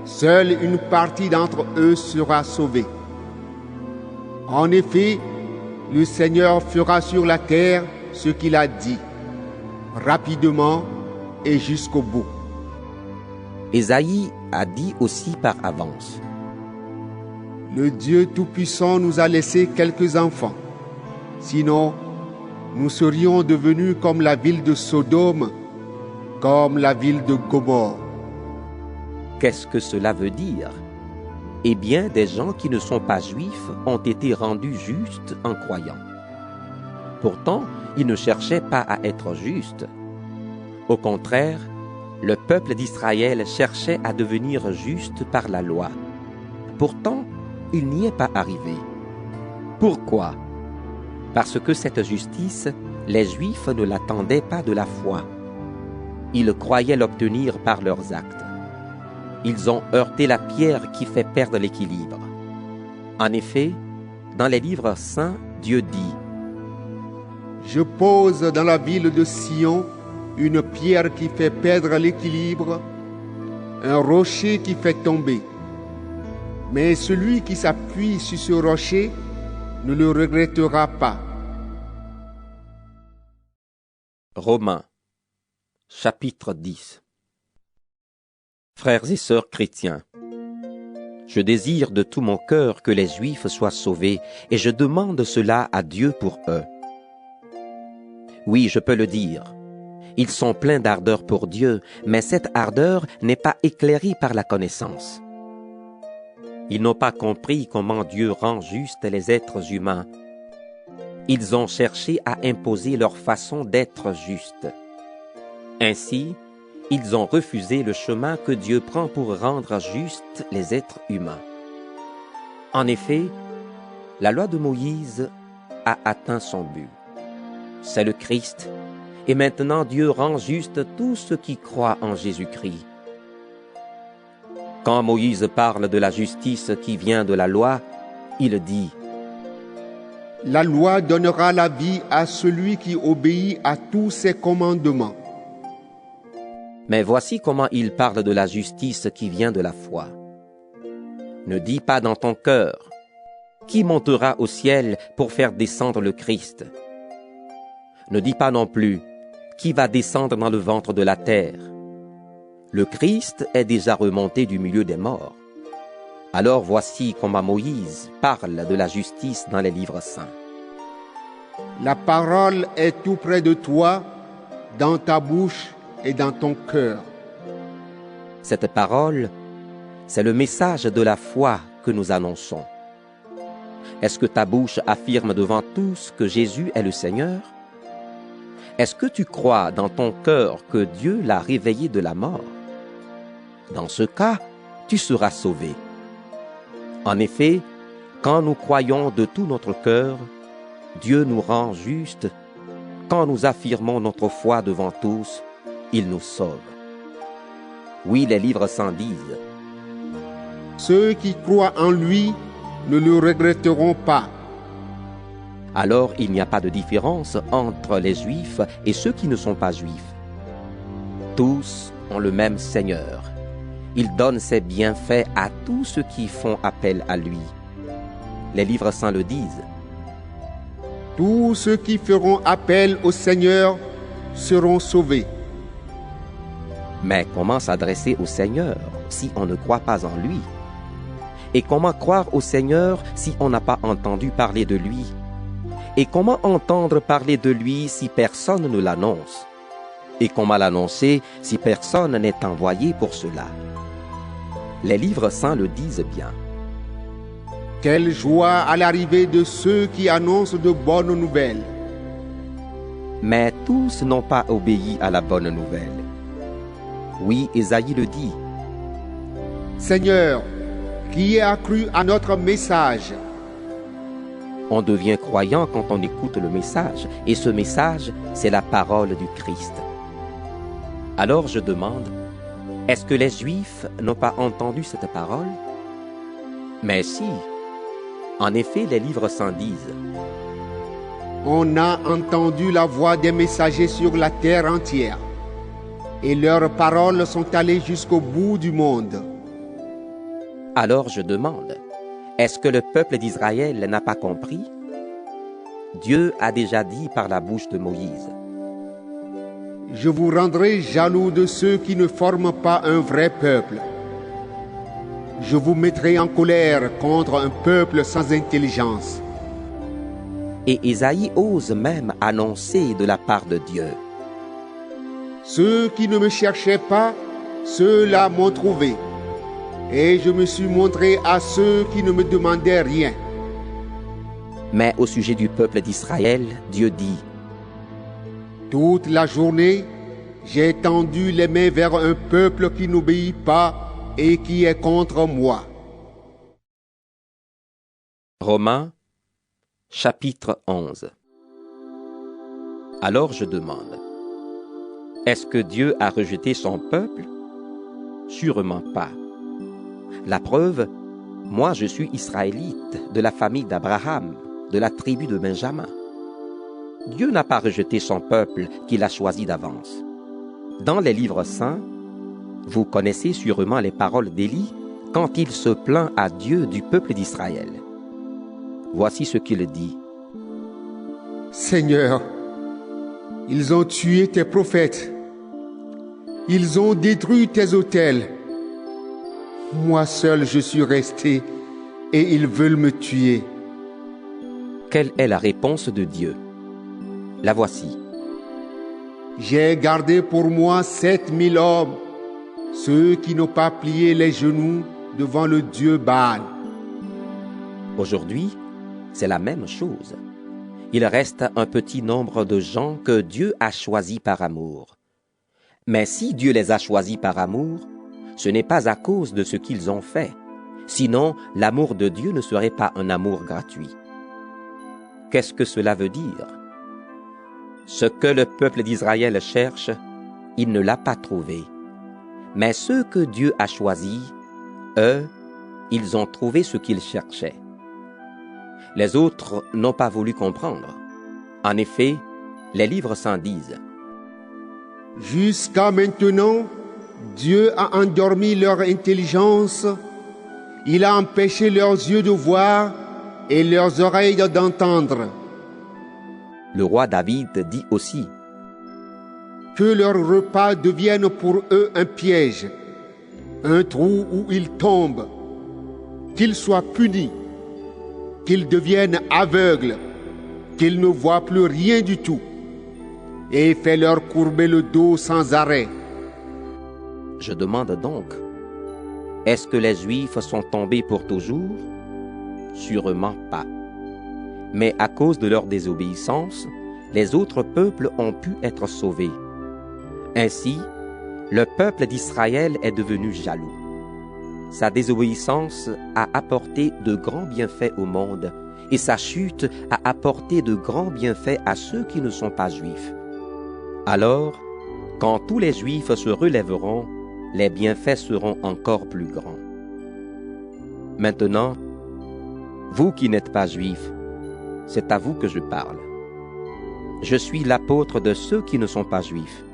seule une partie d'entre eux sera sauvée. En effet, le Seigneur fera sur la terre ce qu'il a dit, rapidement et jusqu'au bout. Ésaïe a dit aussi par avance. Le Dieu Tout-Puissant nous a laissé quelques enfants. Sinon, nous serions devenus comme la ville de Sodome, comme la ville de Gomorrhe. Qu'est-ce que cela veut dire? Eh bien, des gens qui ne sont pas juifs ont été rendus justes en croyant. Pourtant, ils ne cherchaient pas à être justes. Au contraire, le peuple d'Israël cherchait à devenir juste par la loi. Pourtant, il n'y est pas arrivé. Pourquoi? Parce que cette justice, les Juifs ne l'attendaient pas de la foi. Ils croyaient l'obtenir par leurs actes. Ils ont heurté la pierre qui fait perdre l'équilibre. En effet, dans les livres saints, Dieu dit « Je pose dans la ville de Sion une pierre qui fait perdre l'équilibre, un rocher qui fait tomber. Mais celui qui s'appuie sur ce rocher ne le regrettera pas. » Romains, chapitre 10. Frères et sœurs chrétiens, je désire de tout mon cœur que les Juifs soient sauvés, et je demande cela à Dieu pour eux. Oui, je peux le dire, ils sont pleins d'ardeur pour Dieu, mais cette ardeur n'est pas éclairée par la connaissance. Ils n'ont pas compris comment Dieu rend justes les êtres humains. Ils ont cherché à imposer leur façon d'être justes. Ainsi, ils ont refusé le chemin que Dieu prend pour rendre justes les êtres humains. En effet, la loi de Moïse a atteint son but. C'est le Christ, et maintenant Dieu rend juste tous ceux qui croient en Jésus-Christ. Quand Moïse parle de la justice qui vient de la loi, il dit « La loi donnera la vie à celui qui obéit à tous ses commandements. » Mais voici comment il parle de la justice qui vient de la foi. Ne dis pas dans ton cœur, « Qui montera au ciel pour faire descendre le Christ ?» Ne dis pas non plus, « Qui va descendre dans le ventre de la terre ?» Le Christ est déjà remonté du milieu des morts. Alors voici comment Moïse parle de la justice dans les livres saints. La parole est tout près de toi, dans ta bouche et dans ton cœur. Cette parole, c'est le message de la foi que nous annonçons. Est-ce que ta bouche affirme devant tous que Jésus est le Seigneur? Est-ce que tu crois dans ton cœur que Dieu l'a réveillé de la mort? Dans ce cas, tu seras sauvé. En effet, quand nous croyons de tout notre cœur, Dieu nous rend justes. Quand nous affirmons notre foi devant tous, il nous sauve. Oui, les livres saints disent ceux qui croient en lui ne le regretteront pas. Alors il n'y a pas de différence entre les Juifs et ceux qui ne sont pas Juifs. Tous ont le même Seigneur. Il donne ses bienfaits à tous ceux qui font appel à lui. Les livres saints le disent. Tous ceux qui feront appel au Seigneur seront sauvés. Mais comment s'adresser au Seigneur si on ne croit pas en lui? Et comment croire au Seigneur si on n'a pas entendu parler de lui? Et comment entendre parler de lui si personne ne l'annonce? Et comment l'annoncer si personne n'est envoyé pour cela? Les livres saints le disent bien. Quelle joie à l'arrivée de ceux qui annoncent de bonnes nouvelles. Mais tous n'ont pas obéi à la bonne nouvelle. Oui, Ésaïe le dit. Seigneur, qui a cru à notre message? On devient croyant quand on écoute le message, et ce message, c'est la parole du Christ. Alors je demande, est-ce que les Juifs n'ont pas entendu cette parole? Mais si, en effet, les livres saints disent. On a entendu la voix des messagers sur la terre entière, et leurs paroles sont allées jusqu'au bout du monde. Alors je demande, est-ce que le peuple d'Israël n'a pas compris? Dieu a déjà dit par la bouche de Moïse. Je vous rendrai jaloux de ceux qui ne forment pas un vrai peuple. Je vous mettrai en colère contre un peuple sans intelligence. Et Ésaïe ose même annoncer de la part de Dieu. Ceux qui ne me cherchaient pas, ceux-là m'ont trouvé. Et je me suis montré à ceux qui ne me demandaient rien. Mais au sujet du peuple d'Israël, Dieu dit, toute la journée, j'ai tendu les mains vers un peuple qui n'obéit pas et qui est contre moi. Romains, chapitre 11. Alors je demande, est-ce que Dieu a rejeté son peuple? Sûrement pas. La preuve, moi je suis israélite de la famille d'Abraham, de la tribu de Benjamin. Dieu n'a pas rejeté son peuple qu'il a choisi d'avance. Dans les livres saints, vous connaissez sûrement les paroles d'Élie quand il se plaint à Dieu du peuple d'Israël. Voici ce qu'il dit. Seigneur, ils ont tué tes prophètes. Ils ont détruit tes autels. Moi seul je suis resté et ils veulent me tuer. Quelle est la réponse de Dieu? La voici. J'ai gardé pour moi 7000 hommes, ceux qui n'ont pas plié les genoux devant le Dieu Baal. Aujourd'hui, c'est la même chose. Il reste un petit nombre de gens que Dieu a choisis par amour. Mais si Dieu les a choisis par amour, ce n'est pas à cause de ce qu'ils ont fait. Sinon, l'amour de Dieu ne serait pas un amour gratuit. Qu'est-ce que cela veut dire? Ce que le peuple d'Israël cherche, il ne l'a pas trouvé. Mais ceux que Dieu a choisis, eux, ils ont trouvé ce qu'ils cherchaient. Les autres n'ont pas voulu comprendre. En effet, les livres saints disent. Jusqu'à maintenant, Dieu a endormi leur intelligence, il a empêché leurs yeux de voir et leurs oreilles d'entendre. Le roi David dit aussi. Que leur repas devienne pour eux un piège, un trou où ils tombent, qu'ils soient punis, qu'ils deviennent aveugles, qu'ils ne voient plus rien du tout, et fais-leur courber le dos sans arrêt. Je demande donc, est-ce que les Juifs sont tombés pour toujours? Sûrement pas. Mais à cause de leur désobéissance, les autres peuples ont pu être sauvés. Ainsi, le peuple d'Israël est devenu jaloux. Sa désobéissance a apporté de grands bienfaits au monde, et sa chute a apporté de grands bienfaits à ceux qui ne sont pas juifs. Alors, quand tous les Juifs se relèveront, les bienfaits seront encore plus grands. Maintenant, vous qui n'êtes pas juifs, c'est à vous que je parle. Je suis l'apôtre de ceux qui ne sont pas juifs.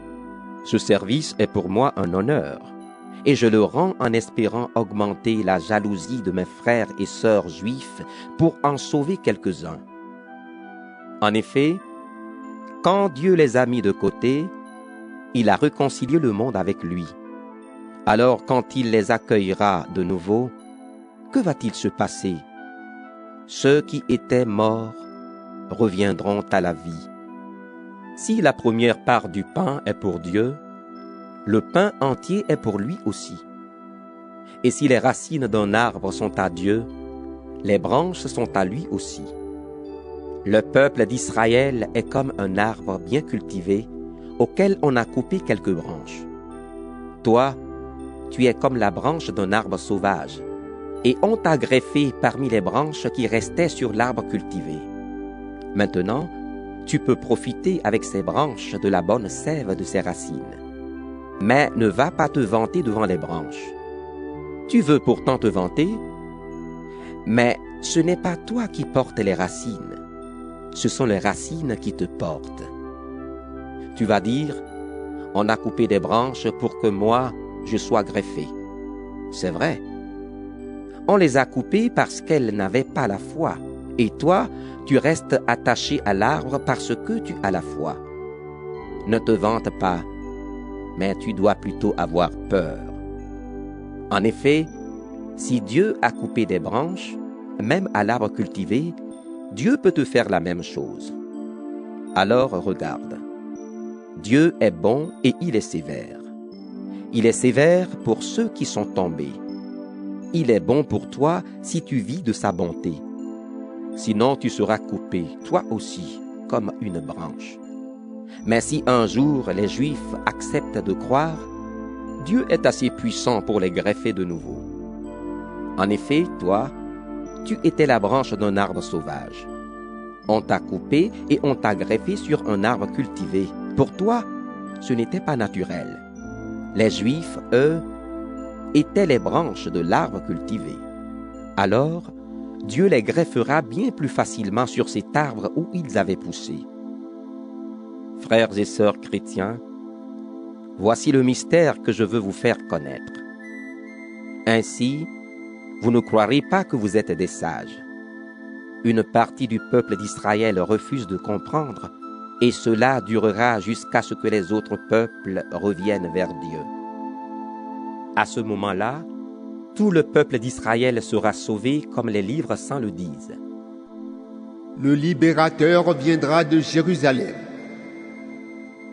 Ce service est pour moi un honneur, et je le rends en espérant augmenter la jalousie de mes frères et sœurs juifs pour en sauver quelques-uns. En effet, quand Dieu les a mis de côté, il a réconcilié le monde avec lui. Alors quand il les accueillera de nouveau, que va-t-il se passer? Ceux qui étaient morts reviendront à la vie. Si la première part du pain est pour Dieu, le pain entier est pour lui aussi. Et si les racines d'un arbre sont à Dieu, les branches sont à lui aussi. Le peuple d'Israël est comme un arbre bien cultivé, auquel on a coupé quelques branches. Toi, tu es comme la branche d'un arbre sauvage, et on t'a greffé parmi les branches qui restaient sur l'arbre cultivé. Maintenant, tu peux profiter avec ces branches de la bonne sève de ses racines. Mais ne va pas te vanter devant les branches. Tu veux pourtant te vanter, mais ce n'est pas toi qui portes les racines, ce sont les racines qui te portent. Tu vas dire, on a coupé des branches pour que moi, je sois greffé. C'est vrai. On les a coupées parce qu'elles n'avaient pas la foi, et toi, tu restes attaché à l'arbre parce que tu as la foi. Ne te vante pas, mais tu dois plutôt avoir peur. En effet, si Dieu a coupé des branches, même à l'arbre cultivé, Dieu peut te faire la même chose. Alors regarde, Dieu est bon et il est sévère. Il est sévère pour ceux qui sont tombés. Il est bon pour toi si tu vis de sa bonté. Sinon tu seras coupé, toi aussi, comme une branche. Mais si un jour les Juifs acceptent de croire, Dieu est assez puissant pour les greffer de nouveau. En effet, toi, tu étais la branche d'un arbre sauvage. On t'a coupé et on t'a greffé sur un arbre cultivé. Pour toi, ce n'était pas naturel. Les Juifs, eux, étaient les branches de l'arbre cultivé. Alors, Dieu les greffera bien plus facilement sur cet arbre où ils avaient poussé. Frères et sœurs chrétiens, voici le mystère que je veux vous faire connaître. Ainsi, vous ne croirez pas que vous êtes des sages. Une partie du peuple d'Israël refuse de comprendre, et cela durera jusqu'à ce que les autres peuples reviennent vers Dieu. À ce moment-là, tout le peuple d'Israël sera sauvé comme les livres saints le disent. Le libérateur viendra de Jérusalem.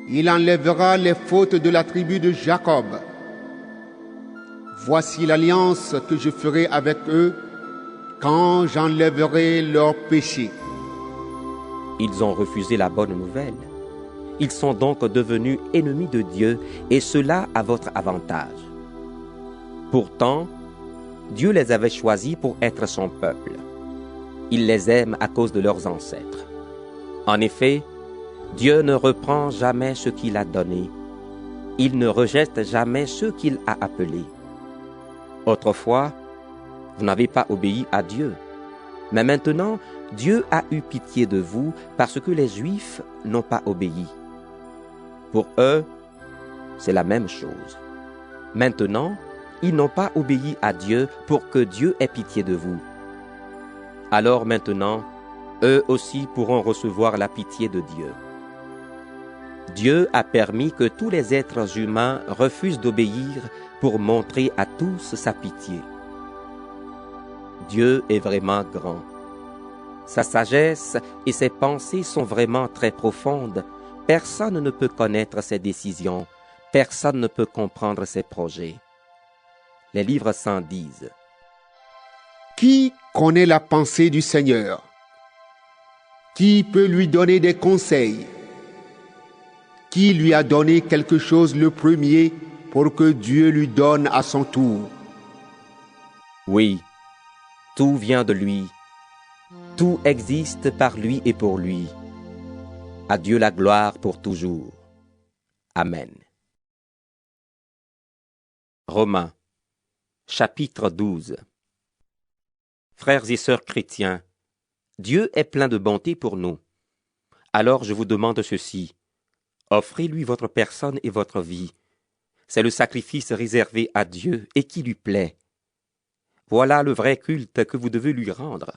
Il enlèvera les fautes de la tribu de Jacob. Voici l'alliance que je ferai avec eux quand j'enlèverai leurs péchés. Ils ont refusé la bonne nouvelle. Ils sont donc devenus ennemis de Dieu, et cela à votre avantage. Pourtant, Dieu les avait choisis pour être son peuple. Il les aime à cause de leurs ancêtres. En effet, Dieu ne reprend jamais ce qu'il a donné. Il ne rejette jamais ceux qu'il a appelés. Autrefois, vous n'avez pas obéi à Dieu. Mais maintenant, Dieu a eu pitié de vous parce que les Juifs n'ont pas obéi. Pour eux, c'est la même chose. Maintenant, ils n'ont pas obéi à Dieu pour que Dieu ait pitié de vous. Alors maintenant, eux aussi pourront recevoir la pitié de Dieu. Dieu a permis que tous les êtres humains refusent d'obéir pour montrer à tous sa pitié. Dieu est vraiment grand. Sa sagesse et ses pensées sont vraiment très profondes. Personne ne peut connaître ses décisions. Personne ne peut comprendre ses projets. Les livres saints disent: Qui connaît la pensée du Seigneur? Qui peut lui donner des conseils? Qui lui a donné quelque chose le premier pour que Dieu lui donne à son tour? Oui, tout vient de lui. Tout existe par lui et pour lui. À Dieu la gloire pour toujours. Amen. Romains, chapitre 12. Frères et sœurs chrétiens, Dieu est plein de bonté pour nous. Alors je vous demande ceci, offrez-lui votre personne et votre vie. C'est le sacrifice réservé à Dieu et qui lui plaît. Voilà le vrai culte que vous devez lui rendre.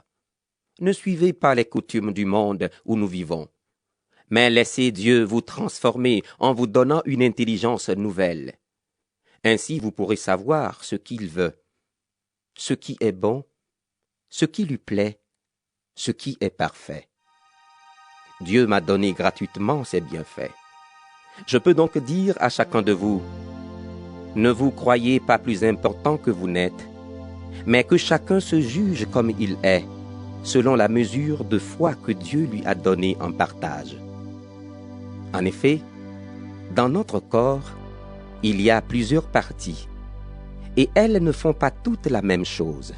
Ne suivez pas les coutumes du monde où nous vivons, mais laissez Dieu vous transformer en vous donnant une intelligence nouvelle. Ainsi vous pourrez savoir ce qu'il veut, ce qui est bon, ce qui lui plaît, ce qui est parfait. Dieu m'a donné gratuitement ses bienfaits. Je peux donc dire à chacun de vous, ne vous croyez pas plus important que vous n'êtes, mais que chacun se juge comme il est, selon la mesure de foi que Dieu lui a donnée en partage. En effet, dans notre corps, il y a plusieurs parties, et elles ne font pas toutes la même chose.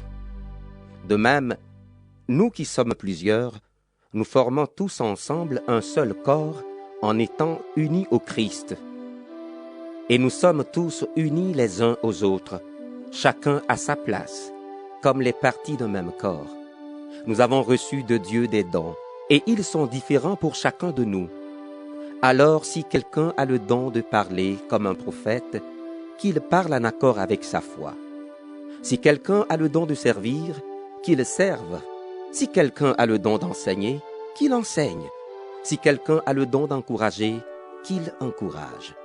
De même, nous qui sommes plusieurs, nous formons tous ensemble un seul corps en étant unis au Christ. Et nous sommes tous unis les uns aux autres, chacun à sa place, comme les parties d'un même corps. Nous avons reçu de Dieu des dons, et ils sont différents pour chacun de nous. Alors si quelqu'un a le don de parler comme un prophète, qu'il parle en accord avec sa foi. Si quelqu'un a le don de servir, qu'il serve. Si quelqu'un a le don d'enseigner, qu'il enseigne. Si quelqu'un a le don d'encourager, qu'il encourage.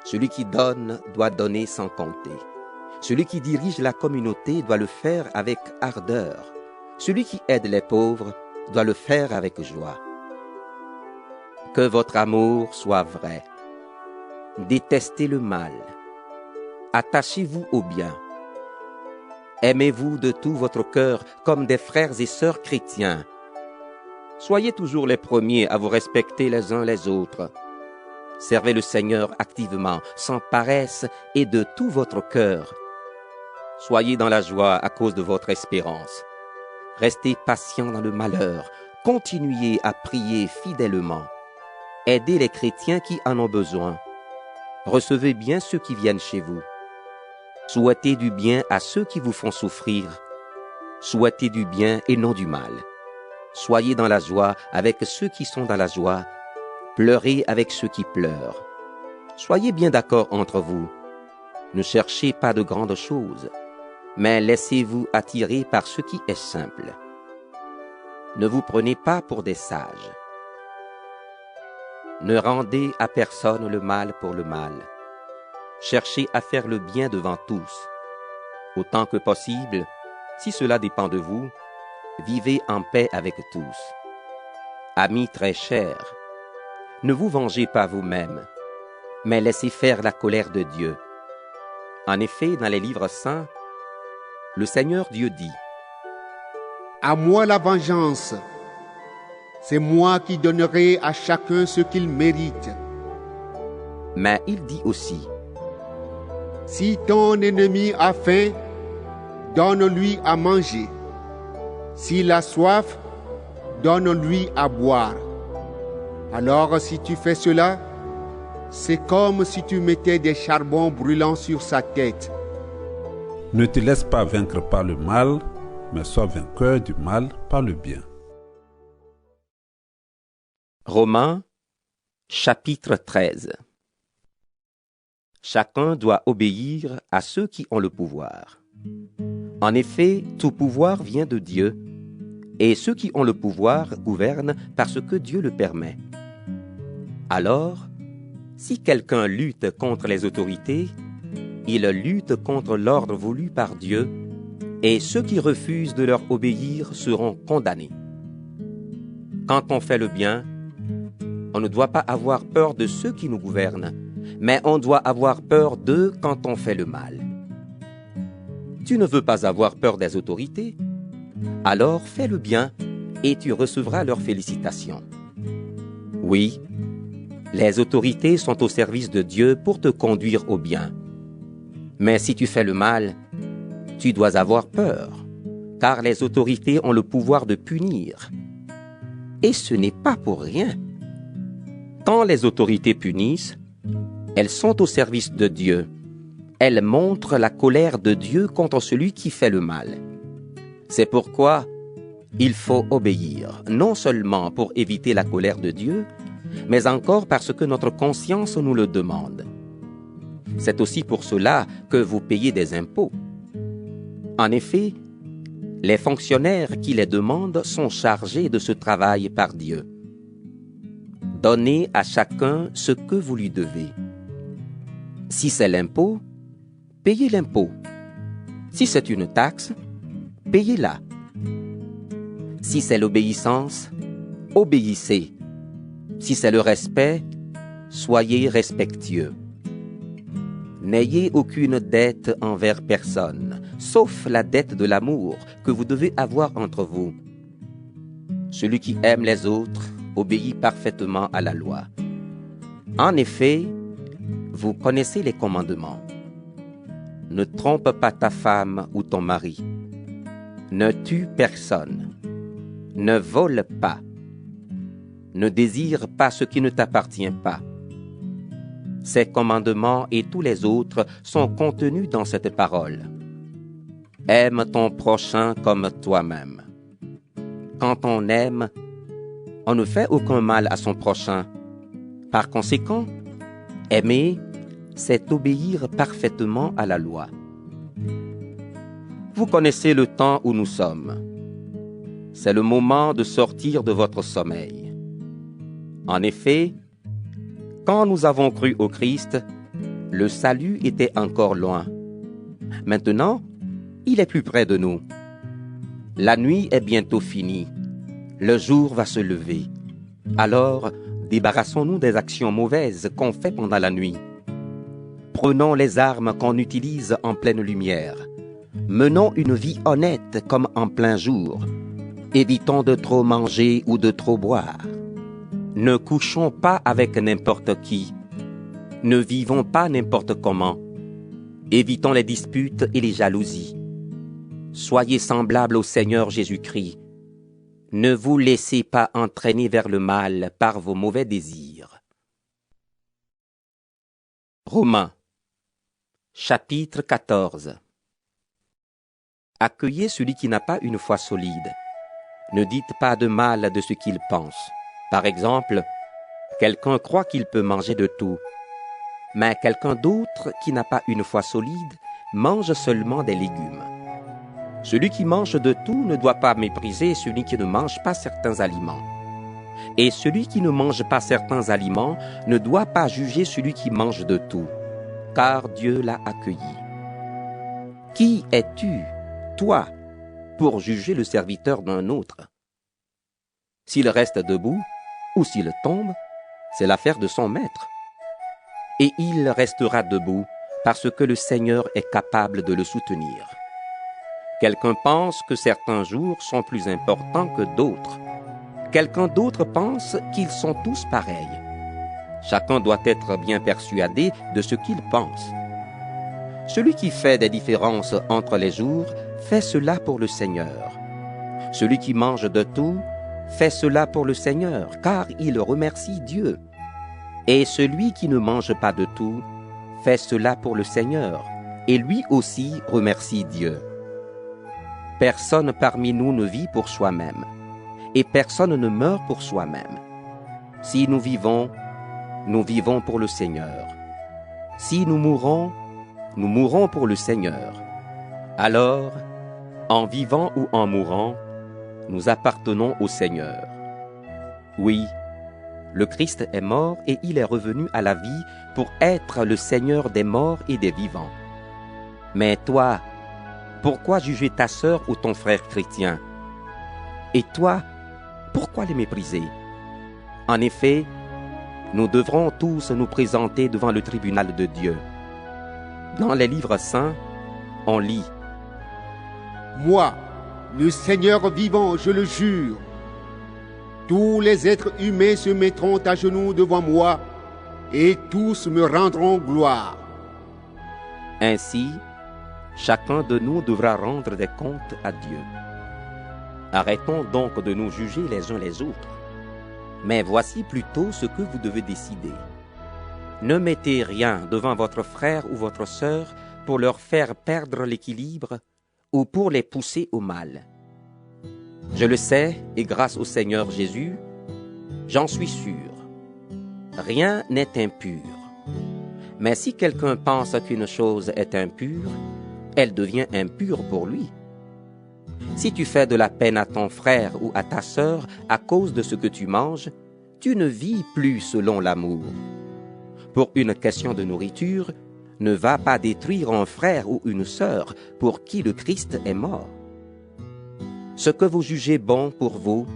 Celui qui donne doit donner sans compter. Celui qui dirige la communauté doit le faire avec ardeur. Celui qui aide les pauvres doit le faire avec joie. Que votre amour soit vrai. Détestez le mal. Attachez-vous au bien. Aimez-vous de tout votre cœur comme des frères et sœurs chrétiens. Soyez toujours les premiers à vous respecter les uns les autres. Servez le Seigneur activement, sans paresse et de tout votre cœur. Soyez dans la joie à cause de votre espérance. Restez patients dans le malheur. Continuez à prier fidèlement. Aidez les chrétiens qui en ont besoin. Recevez bien ceux qui viennent chez vous. Souhaitez du bien à ceux qui vous font souffrir. Souhaitez du bien et non du mal. Soyez dans la joie avec ceux qui sont dans la joie. Pleurez avec ceux qui pleurent. Soyez bien d'accord entre vous. Ne cherchez pas de grandes choses, mais laissez-vous attirer par ce qui est simple. Ne vous prenez pas pour des sages. Ne rendez à personne le mal pour le mal. Cherchez à faire le bien devant tous. Autant que possible, si cela dépend de vous, vivez en paix avec tous. Amis très chers, ne vous vengez pas vous-même, mais laissez faire la colère de Dieu. En effet, dans les livres saints, le Seigneur Dieu dit, « À moi la vengeance, c'est moi qui donnerai à chacun ce qu'il mérite. » Mais il dit aussi, « Si ton ennemi a faim, donne-lui à manger. S'il a soif, donne-lui à boire. Alors si tu fais cela, c'est comme si tu mettais des charbons brûlants sur sa tête. » Ne te laisse pas vaincre par le mal, mais sois vainqueur du mal par le bien. Romains, chapitre 13. Chacun doit obéir à ceux qui ont le pouvoir. En effet, tout pouvoir vient de Dieu, et ceux qui ont le pouvoir gouvernent parce que Dieu le permet. Alors, si quelqu'un lutte contre les autorités, il lutte contre l'ordre voulu par Dieu, et ceux qui refusent de leur obéir seront condamnés. Quand on fait le bien, on ne doit pas avoir peur de ceux qui nous gouvernent, mais on doit avoir peur d'eux quand on fait le mal. Tu ne veux pas avoir peur des autorités? Alors fais le bien et tu recevras leurs félicitations. Oui, les autorités sont au service de Dieu pour te conduire au bien. Mais si tu fais le mal, tu dois avoir peur, car les autorités ont le pouvoir de punir. Et ce n'est pas pour rien. Quand les autorités punissent, elles sont au service de Dieu. Elles montrent la colère de Dieu contre celui qui fait le mal. C'est pourquoi il faut obéir, non seulement pour éviter la colère de Dieu, mais encore parce que notre conscience nous le demande. C'est aussi pour cela que vous payez des impôts. En effet, les fonctionnaires qui les demandent sont chargés de ce travail par Dieu. Donnez à chacun ce que vous lui devez. Si c'est l'impôt, payez l'impôt. Si c'est une taxe, payez-la. Si c'est l'obéissance, obéissez. Si c'est le respect, soyez respectueux. N'ayez aucune dette envers personne, sauf la dette de l'amour que vous devez avoir entre vous. Celui qui aime les autres obéit parfaitement à la loi. En effet, vous connaissez les commandements. Ne trompe pas ta femme ou ton mari. Ne tue personne. Ne vole pas. Ne désire pas ce qui ne t'appartient pas. Ces commandements et tous les autres sont contenus dans cette parole. Aime ton prochain comme toi-même. Quand on aime, on ne fait aucun mal à son prochain. Par conséquent, aimer, c'est obéir parfaitement à la loi. Vous connaissez le temps où nous sommes. C'est le moment de sortir de votre sommeil. En effet, quand nous avons cru au Christ, le salut était encore loin. Maintenant, il est plus près de nous. La nuit est bientôt finie. Le jour va se lever. Alors, débarrassons-nous des actions mauvaises qu'on fait pendant la nuit. Prenons les armes qu'on utilise en pleine lumière. Menons une vie honnête comme en plein jour. Évitons de trop manger ou de trop boire. Ne couchons pas avec n'importe qui. Ne vivons pas n'importe comment. Évitons les disputes et les jalousies. Soyez semblables au Seigneur Jésus-Christ. Ne vous laissez pas entraîner vers le mal par vos mauvais désirs. Romains, chapitre 14. Accueillez celui qui n'a pas une foi solide. Ne dites pas de mal de ce qu'il pense. Par exemple, quelqu'un croit qu'il peut manger de tout, mais quelqu'un d'autre qui n'a pas une foi solide mange seulement des légumes. Celui qui mange de tout ne doit pas mépriser celui qui ne mange pas certains aliments. Et celui qui ne mange pas certains aliments ne doit pas juger celui qui mange de tout, car Dieu l'a accueilli. Qui es-tu, toi, pour juger le serviteur d'un autre? S'il reste debout ou s'il tombe, c'est l'affaire de son maître. Et il restera debout parce que le Seigneur est capable de le soutenir. Quelqu'un pense que certains jours sont plus importants que d'autres. Quelqu'un d'autre pense qu'ils sont tous pareils. Chacun doit être bien persuadé de ce qu'il pense. Celui qui fait des différences entre les jours fait cela pour le Seigneur. Celui qui mange de tout fait cela pour le Seigneur, car il remercie Dieu. Et celui qui ne mange pas de tout fait cela pour le Seigneur, et lui aussi remercie Dieu. Personne parmi nous ne vit pour soi-même, et personne ne meurt pour soi-même. Si nous vivons pour le Seigneur. Si nous mourrons pour le Seigneur. Alors, en vivant ou en mourant, nous appartenons au Seigneur. Oui, le Christ est mort et il est revenu à la vie pour être le Seigneur des morts et des vivants. Mais toi, pourquoi juger ta sœur ou ton frère chrétien? Et toi, pourquoi les mépriser? En effet, nous devrons tous nous présenter devant le tribunal de Dieu. Dans les livres saints, on lit: Moi, le Seigneur vivant, je le jure, tous les êtres humains se mettront à genoux devant moi et tous me rendront gloire. Ainsi, chacun de nous devra rendre des comptes à Dieu. Arrêtons donc de nous juger les uns les autres. Mais voici plutôt ce que vous devez décider. Ne mettez rien devant votre frère ou votre sœur pour leur faire perdre l'équilibre ou pour les pousser au mal. Je le sais, et grâce au Seigneur Jésus, j'en suis sûr. Rien n'est impur. Mais si quelqu'un pense qu'une chose est impure, elle devient impure pour lui. Si tu fais de la peine à ton frère ou à ta sœur à cause de ce que tu manges, tu ne vis plus selon l'amour. Pour une question de nourriture, ne va pas détruire un frère ou une sœur pour qui le Christ est mort. Ce que vous jugez bon pour vous,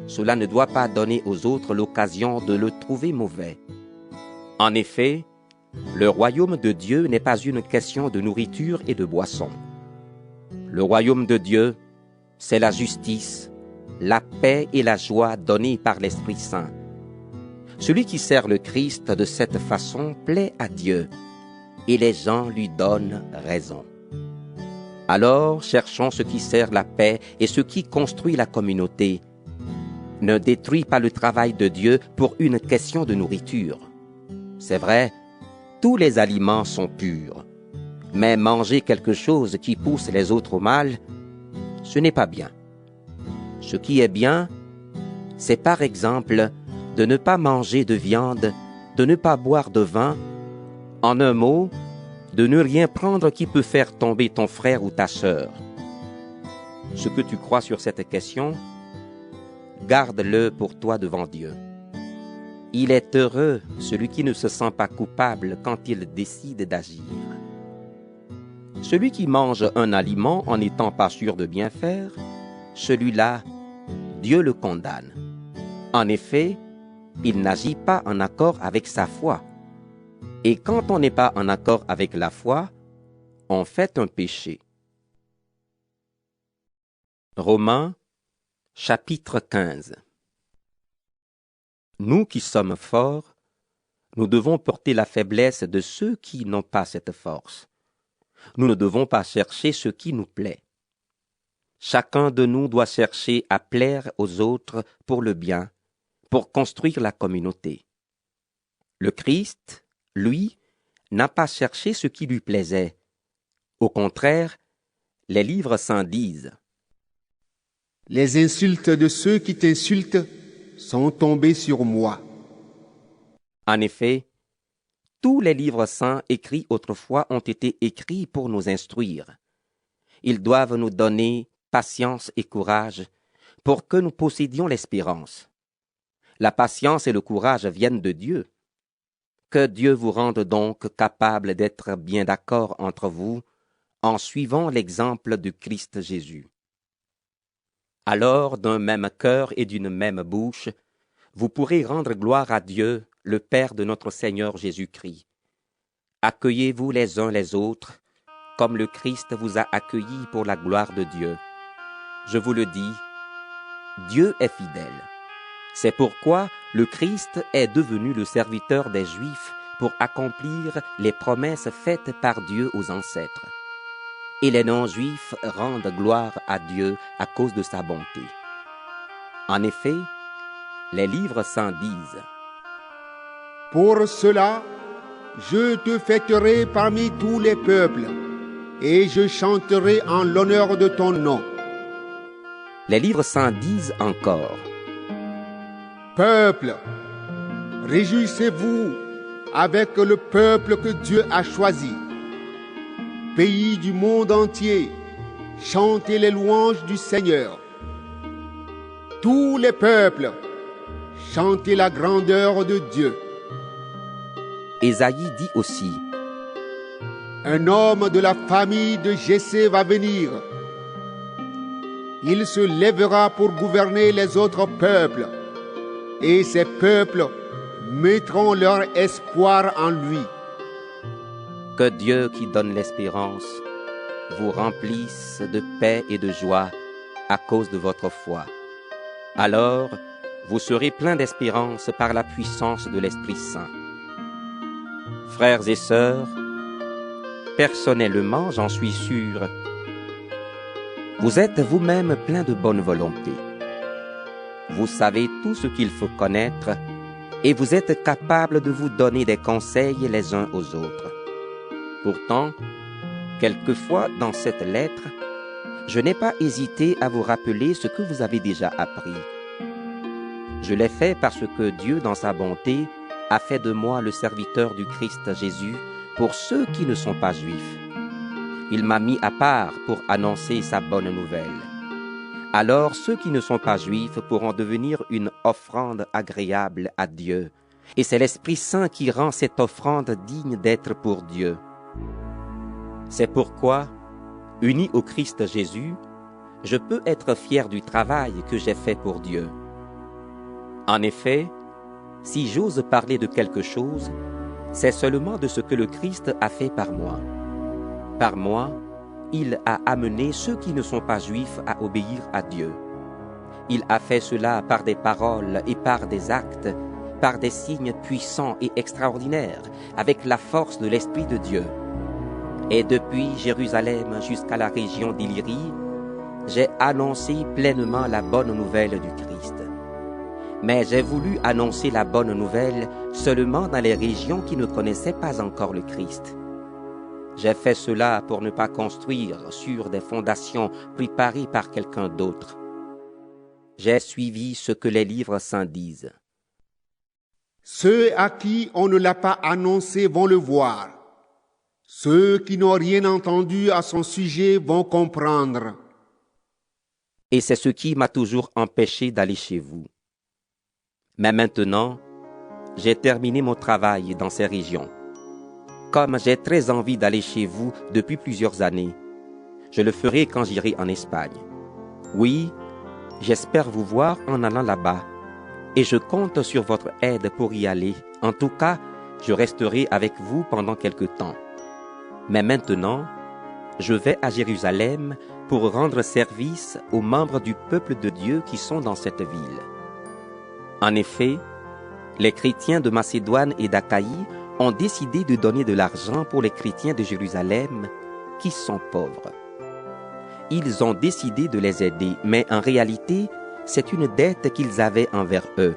cela ne doit pas donner aux autres l'occasion de le trouver mauvais. En effet, le royaume de Dieu n'est pas une question de nourriture et de boisson. Le royaume de Dieu, c'est la justice, la paix et la joie données par l'Esprit Saint. Celui qui sert le Christ de cette façon plaît à Dieu, et les gens lui donnent raison. Alors, cherchons ce qui sert la paix et ce qui construit la communauté. Ne détruis pas le travail de Dieu pour une question de nourriture. C'est vrai, tous les aliments sont purs, mais manger quelque chose qui pousse les autres au mal, ce n'est pas bien. Ce qui est bien, c'est par exemple de ne pas manger de viande, de ne pas boire de vin, en un mot, de ne rien prendre qui peut faire tomber ton frère ou ta sœur. Ce que tu crois sur cette question, garde-le pour toi devant Dieu. Il est heureux celui qui ne se sent pas coupable quand il décide d'agir. Celui qui mange un aliment en n'étant pas sûr de bien faire, celui-là, Dieu le condamne. En effet, il n'agit pas en accord avec sa foi. Et quand on n'est pas en accord avec la foi, on fait un péché. Romains, chapitre 15. Nous qui sommes forts, nous devons porter la faiblesse de ceux qui n'ont pas cette force. Nous ne devons pas chercher ce qui nous plaît. Chacun de nous doit chercher à plaire aux autres pour le bien, pour construire la communauté. Le Christ, lui, n'a pas cherché ce qui lui plaisait. Au contraire, les livres saints disent : Les insultes de ceux qui t'insultent sont tombées sur moi. En effet, tous les livres saints écrits autrefois ont été écrits pour nous instruire. Ils doivent nous donner patience et courage pour que nous possédions l'espérance. La patience et le courage viennent de Dieu. Que Dieu vous rende donc capable d'être bien d'accord entre vous en suivant l'exemple de Christ Jésus. Alors, d'un même cœur et d'une même bouche, vous pourrez rendre gloire à Dieu, le Père de notre Seigneur Jésus-Christ. Accueillez-vous les uns les autres, comme le Christ vous a accueillis pour la gloire de Dieu. Je vous le dis, Dieu est fidèle. C'est pourquoi le Christ est devenu le serviteur des Juifs pour accomplir les promesses faites par Dieu aux ancêtres. Et les non-Juifs rendent gloire à Dieu à cause de sa bonté. En effet, les livres saints disent : Pour cela, je te fêterai parmi tous les peuples, et je chanterai en l'honneur de ton nom. Les livres saints disent encore : Peuple, réjouissez-vous avec le peuple que Dieu a choisi. Pays du monde entier, chantez les louanges du Seigneur. Tous les peuples, chantez la grandeur de Dieu. Ésaïe dit aussi : Un homme de la famille de Jessé va venir. Il se lèvera pour gouverner les autres peuples, et ces peuples mettront leur espoir en lui. Que Dieu qui donne l'espérance vous remplisse de paix et de joie à cause de votre foi. Alors, vous serez pleins d'espérance par la puissance de l'Esprit Saint. Frères et sœurs, personnellement, j'en suis sûr, vous êtes vous-même pleins de bonne volonté. Vous savez tout ce qu'il faut connaître et vous êtes capables de vous donner des conseils les uns aux autres. Pourtant, quelquefois dans cette lettre, Je n'ai pas hésité à vous rappeler ce que vous avez déjà appris. Je l'ai fait parce que Dieu, dans sa bonté, a fait de moi le serviteur du Christ Jésus pour ceux qui ne sont pas juifs. Il m'a mis à part pour annoncer sa bonne nouvelle. Alors ceux qui ne sont pas juifs pourront devenir une offrande agréable à Dieu. Et c'est l'Esprit Saint qui rend cette offrande digne d'être pour Dieu. C'est pourquoi, uni au Christ Jésus, je peux être fier du travail que j'ai fait pour Dieu. En effet, si j'ose parler de quelque chose, c'est seulement de ce que le Christ a fait par moi. Par moi, il a amené ceux qui ne sont pas juifs à obéir à Dieu. Il a fait cela par des paroles et par des actes, par des signes puissants et extraordinaires, avec la force de l'Esprit de Dieu. Et depuis Jérusalem jusqu'à la région d'Illyrie, j'ai annoncé pleinement la bonne nouvelle du Christ. Mais j'ai voulu annoncer la bonne nouvelle seulement dans les régions qui ne connaissaient pas encore le Christ. J'ai fait cela pour ne pas construire sur des fondations préparées par quelqu'un d'autre. J'ai suivi ce que les livres saints disent. Ceux à qui on ne l'a pas annoncé vont le voir. Ceux qui n'ont rien entendu à son sujet vont comprendre. Et c'est ce qui m'a toujours empêché d'aller chez vous. Mais maintenant, j'ai terminé mon travail dans ces régions. Comme j'ai très envie d'aller chez vous depuis plusieurs années, je le ferai quand j'irai en Espagne. Oui, j'espère vous voir en allant là-bas, et je compte sur votre aide pour y aller. En tout cas, je resterai avec vous pendant quelque temps. Mais maintenant, je vais à Jérusalem pour rendre service aux membres du peuple de Dieu qui sont dans cette ville. En effet, les chrétiens de Macédoine et d'Achaïe ont décidé de donner de l'argent pour les chrétiens de Jérusalem qui sont pauvres. Ils ont décidé de les aider, mais en réalité, c'est une dette qu'ils avaient envers eux.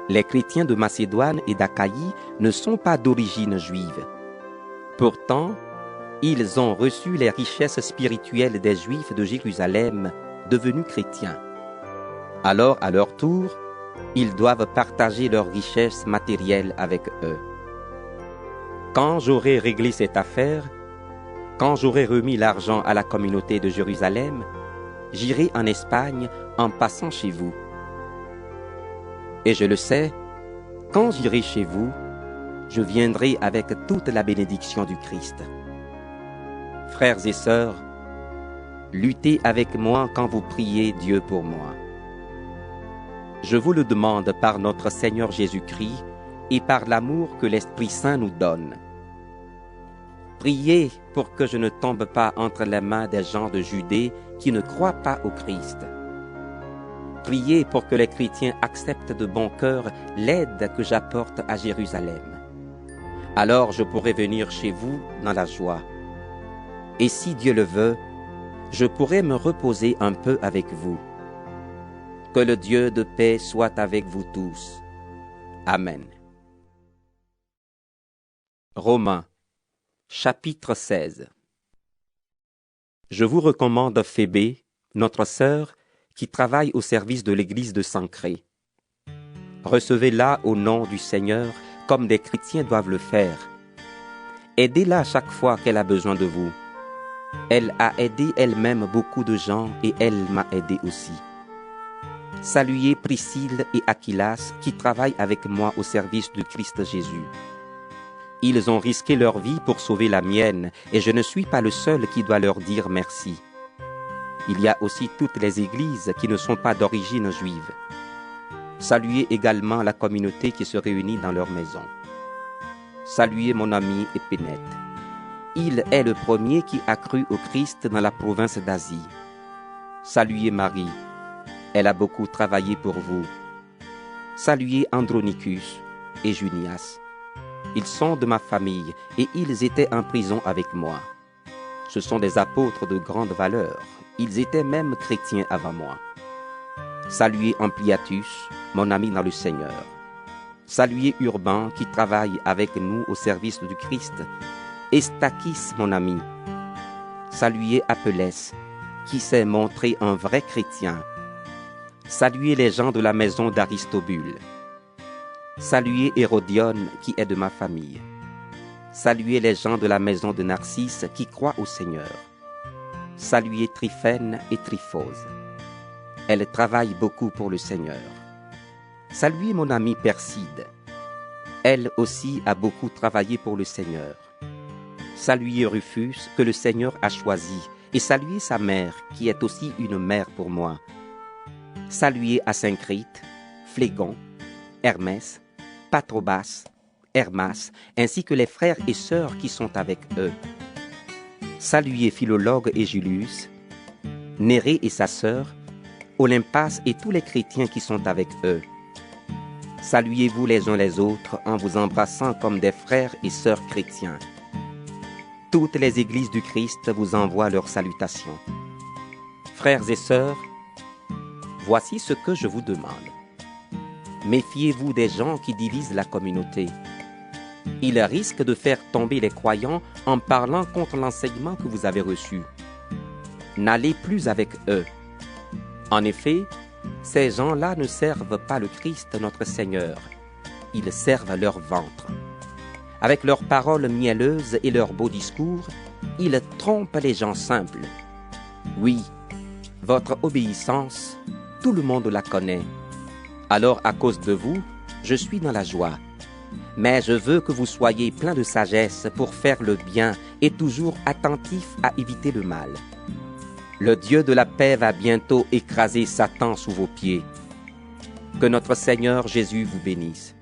Les chrétiens de Macédoine et d'Achaïe ne sont pas d'origine juive. Pourtant, ils ont reçu les richesses spirituelles des Juifs de Jérusalem, devenus chrétiens. Alors, à leur tour, ils doivent partager leurs richesses matérielles avec eux. Quand j'aurai réglé cette affaire, quand j'aurai remis l'argent à la communauté de Jérusalem, j'irai en Espagne en passant chez vous. Et je le sais, quand j'irai chez vous, je viendrai avec toute la bénédiction du Christ. Frères et sœurs, luttez avec moi quand vous priez Dieu pour moi. Je vous le demande par notre Seigneur Jésus-Christ et par l'amour que l'Esprit Saint nous donne. Priez pour que je ne tombe pas entre les mains des gens de Judée qui ne croient pas au Christ. Priez pour que les chrétiens acceptent de bon cœur l'aide que j'apporte à Jérusalem. Alors je pourrai venir chez vous dans la joie. Et si Dieu le veut, je pourrai me reposer un peu avec vous. Que le Dieu de paix soit avec vous tous. Amen. Romains, chapitre 16. Je vous recommande Phébé, notre sœur, qui travaille au service de l'église de Sancré. Recevez-la au nom du Seigneur, comme des chrétiens doivent le faire. Aidez-la chaque fois qu'elle a besoin de vous. Elle a aidé elle-même beaucoup de gens et elle m'a aidé aussi. Saluez Priscille et Aquilas qui travaillent avec moi au service du Christ Jésus. Ils ont risqué leur vie pour sauver la mienne et je ne suis pas le seul qui doit leur dire merci. Il y a aussi toutes les églises qui ne sont pas d'origine juive. Saluez également la communauté qui se réunit dans leur maison. Saluez mon ami Épinette. Il est le premier qui a cru au Christ dans la province d'Asie. Saluez Marie. Elle a beaucoup travaillé pour vous. Saluez Andronicus et Junias. Ils sont de ma famille et ils étaient en prison avec moi. Ce sont des apôtres de grande valeur. Ils étaient même chrétiens avant moi. Saluez Ampliatus, mon ami dans le Seigneur. Saluez Urbain qui travaille avec nous au service du Christ. Et Stachys, mon ami. Saluez Apelles. qui s'est montré un vrai chrétien. Saluez les gens de la maison d'Aristobule. Saluez Hérodione qui est de ma famille. Saluez les gens de la maison de Narcisse qui croient au Seigneur. Saluez Tryphène et Tryphose. Elles travaillent beaucoup pour le Seigneur. Saluez mon amie Perside. Elle aussi a beaucoup travaillé pour le Seigneur. Saluez Rufus que le Seigneur a choisi, et saluez sa mère qui est aussi une mère pour moi. Saluez Asyncrite, Phlégon, Hermès, Patrobas, Hermas, ainsi que les frères et sœurs qui sont avec eux. Saluez Philologue et Julius, Nérée et sa sœur, Olympas et tous les chrétiens qui sont avec eux. Saluez-vous les uns les autres en vous embrassant comme des frères et sœurs chrétiens. Toutes les églises du Christ vous envoient leurs salutations. Frères et sœurs, voici ce que je vous demande. Méfiez-vous des gens qui divisent la communauté. Ils risquent de faire tomber les croyants en parlant contre l'enseignement que vous avez reçu. N'allez plus avec eux. En effet, ces gens-là ne servent pas le Christ notre Seigneur. Ils servent leur ventre. Avec leurs paroles mielleuses et leurs beaux discours, ils trompent les gens simples. Oui, votre obéissance, tout le monde la connaît. Alors à cause de vous, je suis dans la joie. Mais je veux que vous soyez pleins de sagesse pour faire le bien et toujours attentifs à éviter le mal. Le Dieu de la paix va bientôt écraser Satan sous vos pieds. Que notre Seigneur Jésus vous bénisse.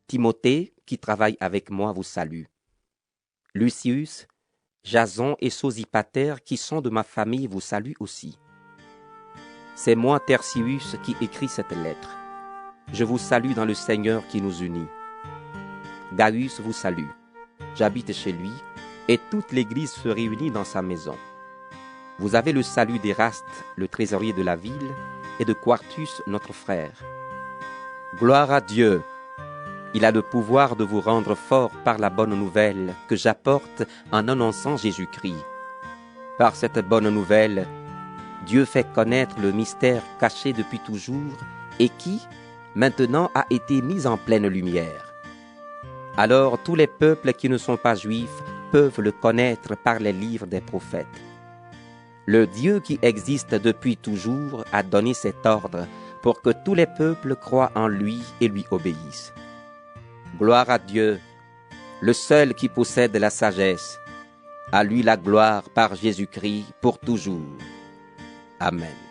Timothée, qui travaille avec moi, vous salue. Lucius, Jason et Sosipater, qui sont de ma famille, vous saluent aussi. C'est moi, Tertius, qui écris cette lettre. Je vous salue dans le Seigneur qui nous unit. Gaius vous salue. J'habite chez lui, et toute l'Église se réunit dans sa maison. Vous avez le salut d'Éraste, le trésorier de la ville, et de Quartus, notre frère. Gloire à Dieu! Il a le pouvoir de vous rendre fort par la bonne nouvelle que j'apporte en annonçant Jésus-Christ. Par cette bonne nouvelle, Dieu fait connaître le mystère caché depuis toujours et qui, maintenant, a été mis en pleine lumière. Alors tous les peuples qui ne sont pas juifs peuvent le connaître par les livres des prophètes. Le Dieu qui existe depuis toujours a donné cet ordre pour que tous les peuples croient en lui et lui obéissent. Gloire à Dieu, le seul qui possède la sagesse. À lui la gloire par Jésus-Christ pour toujours. Amen.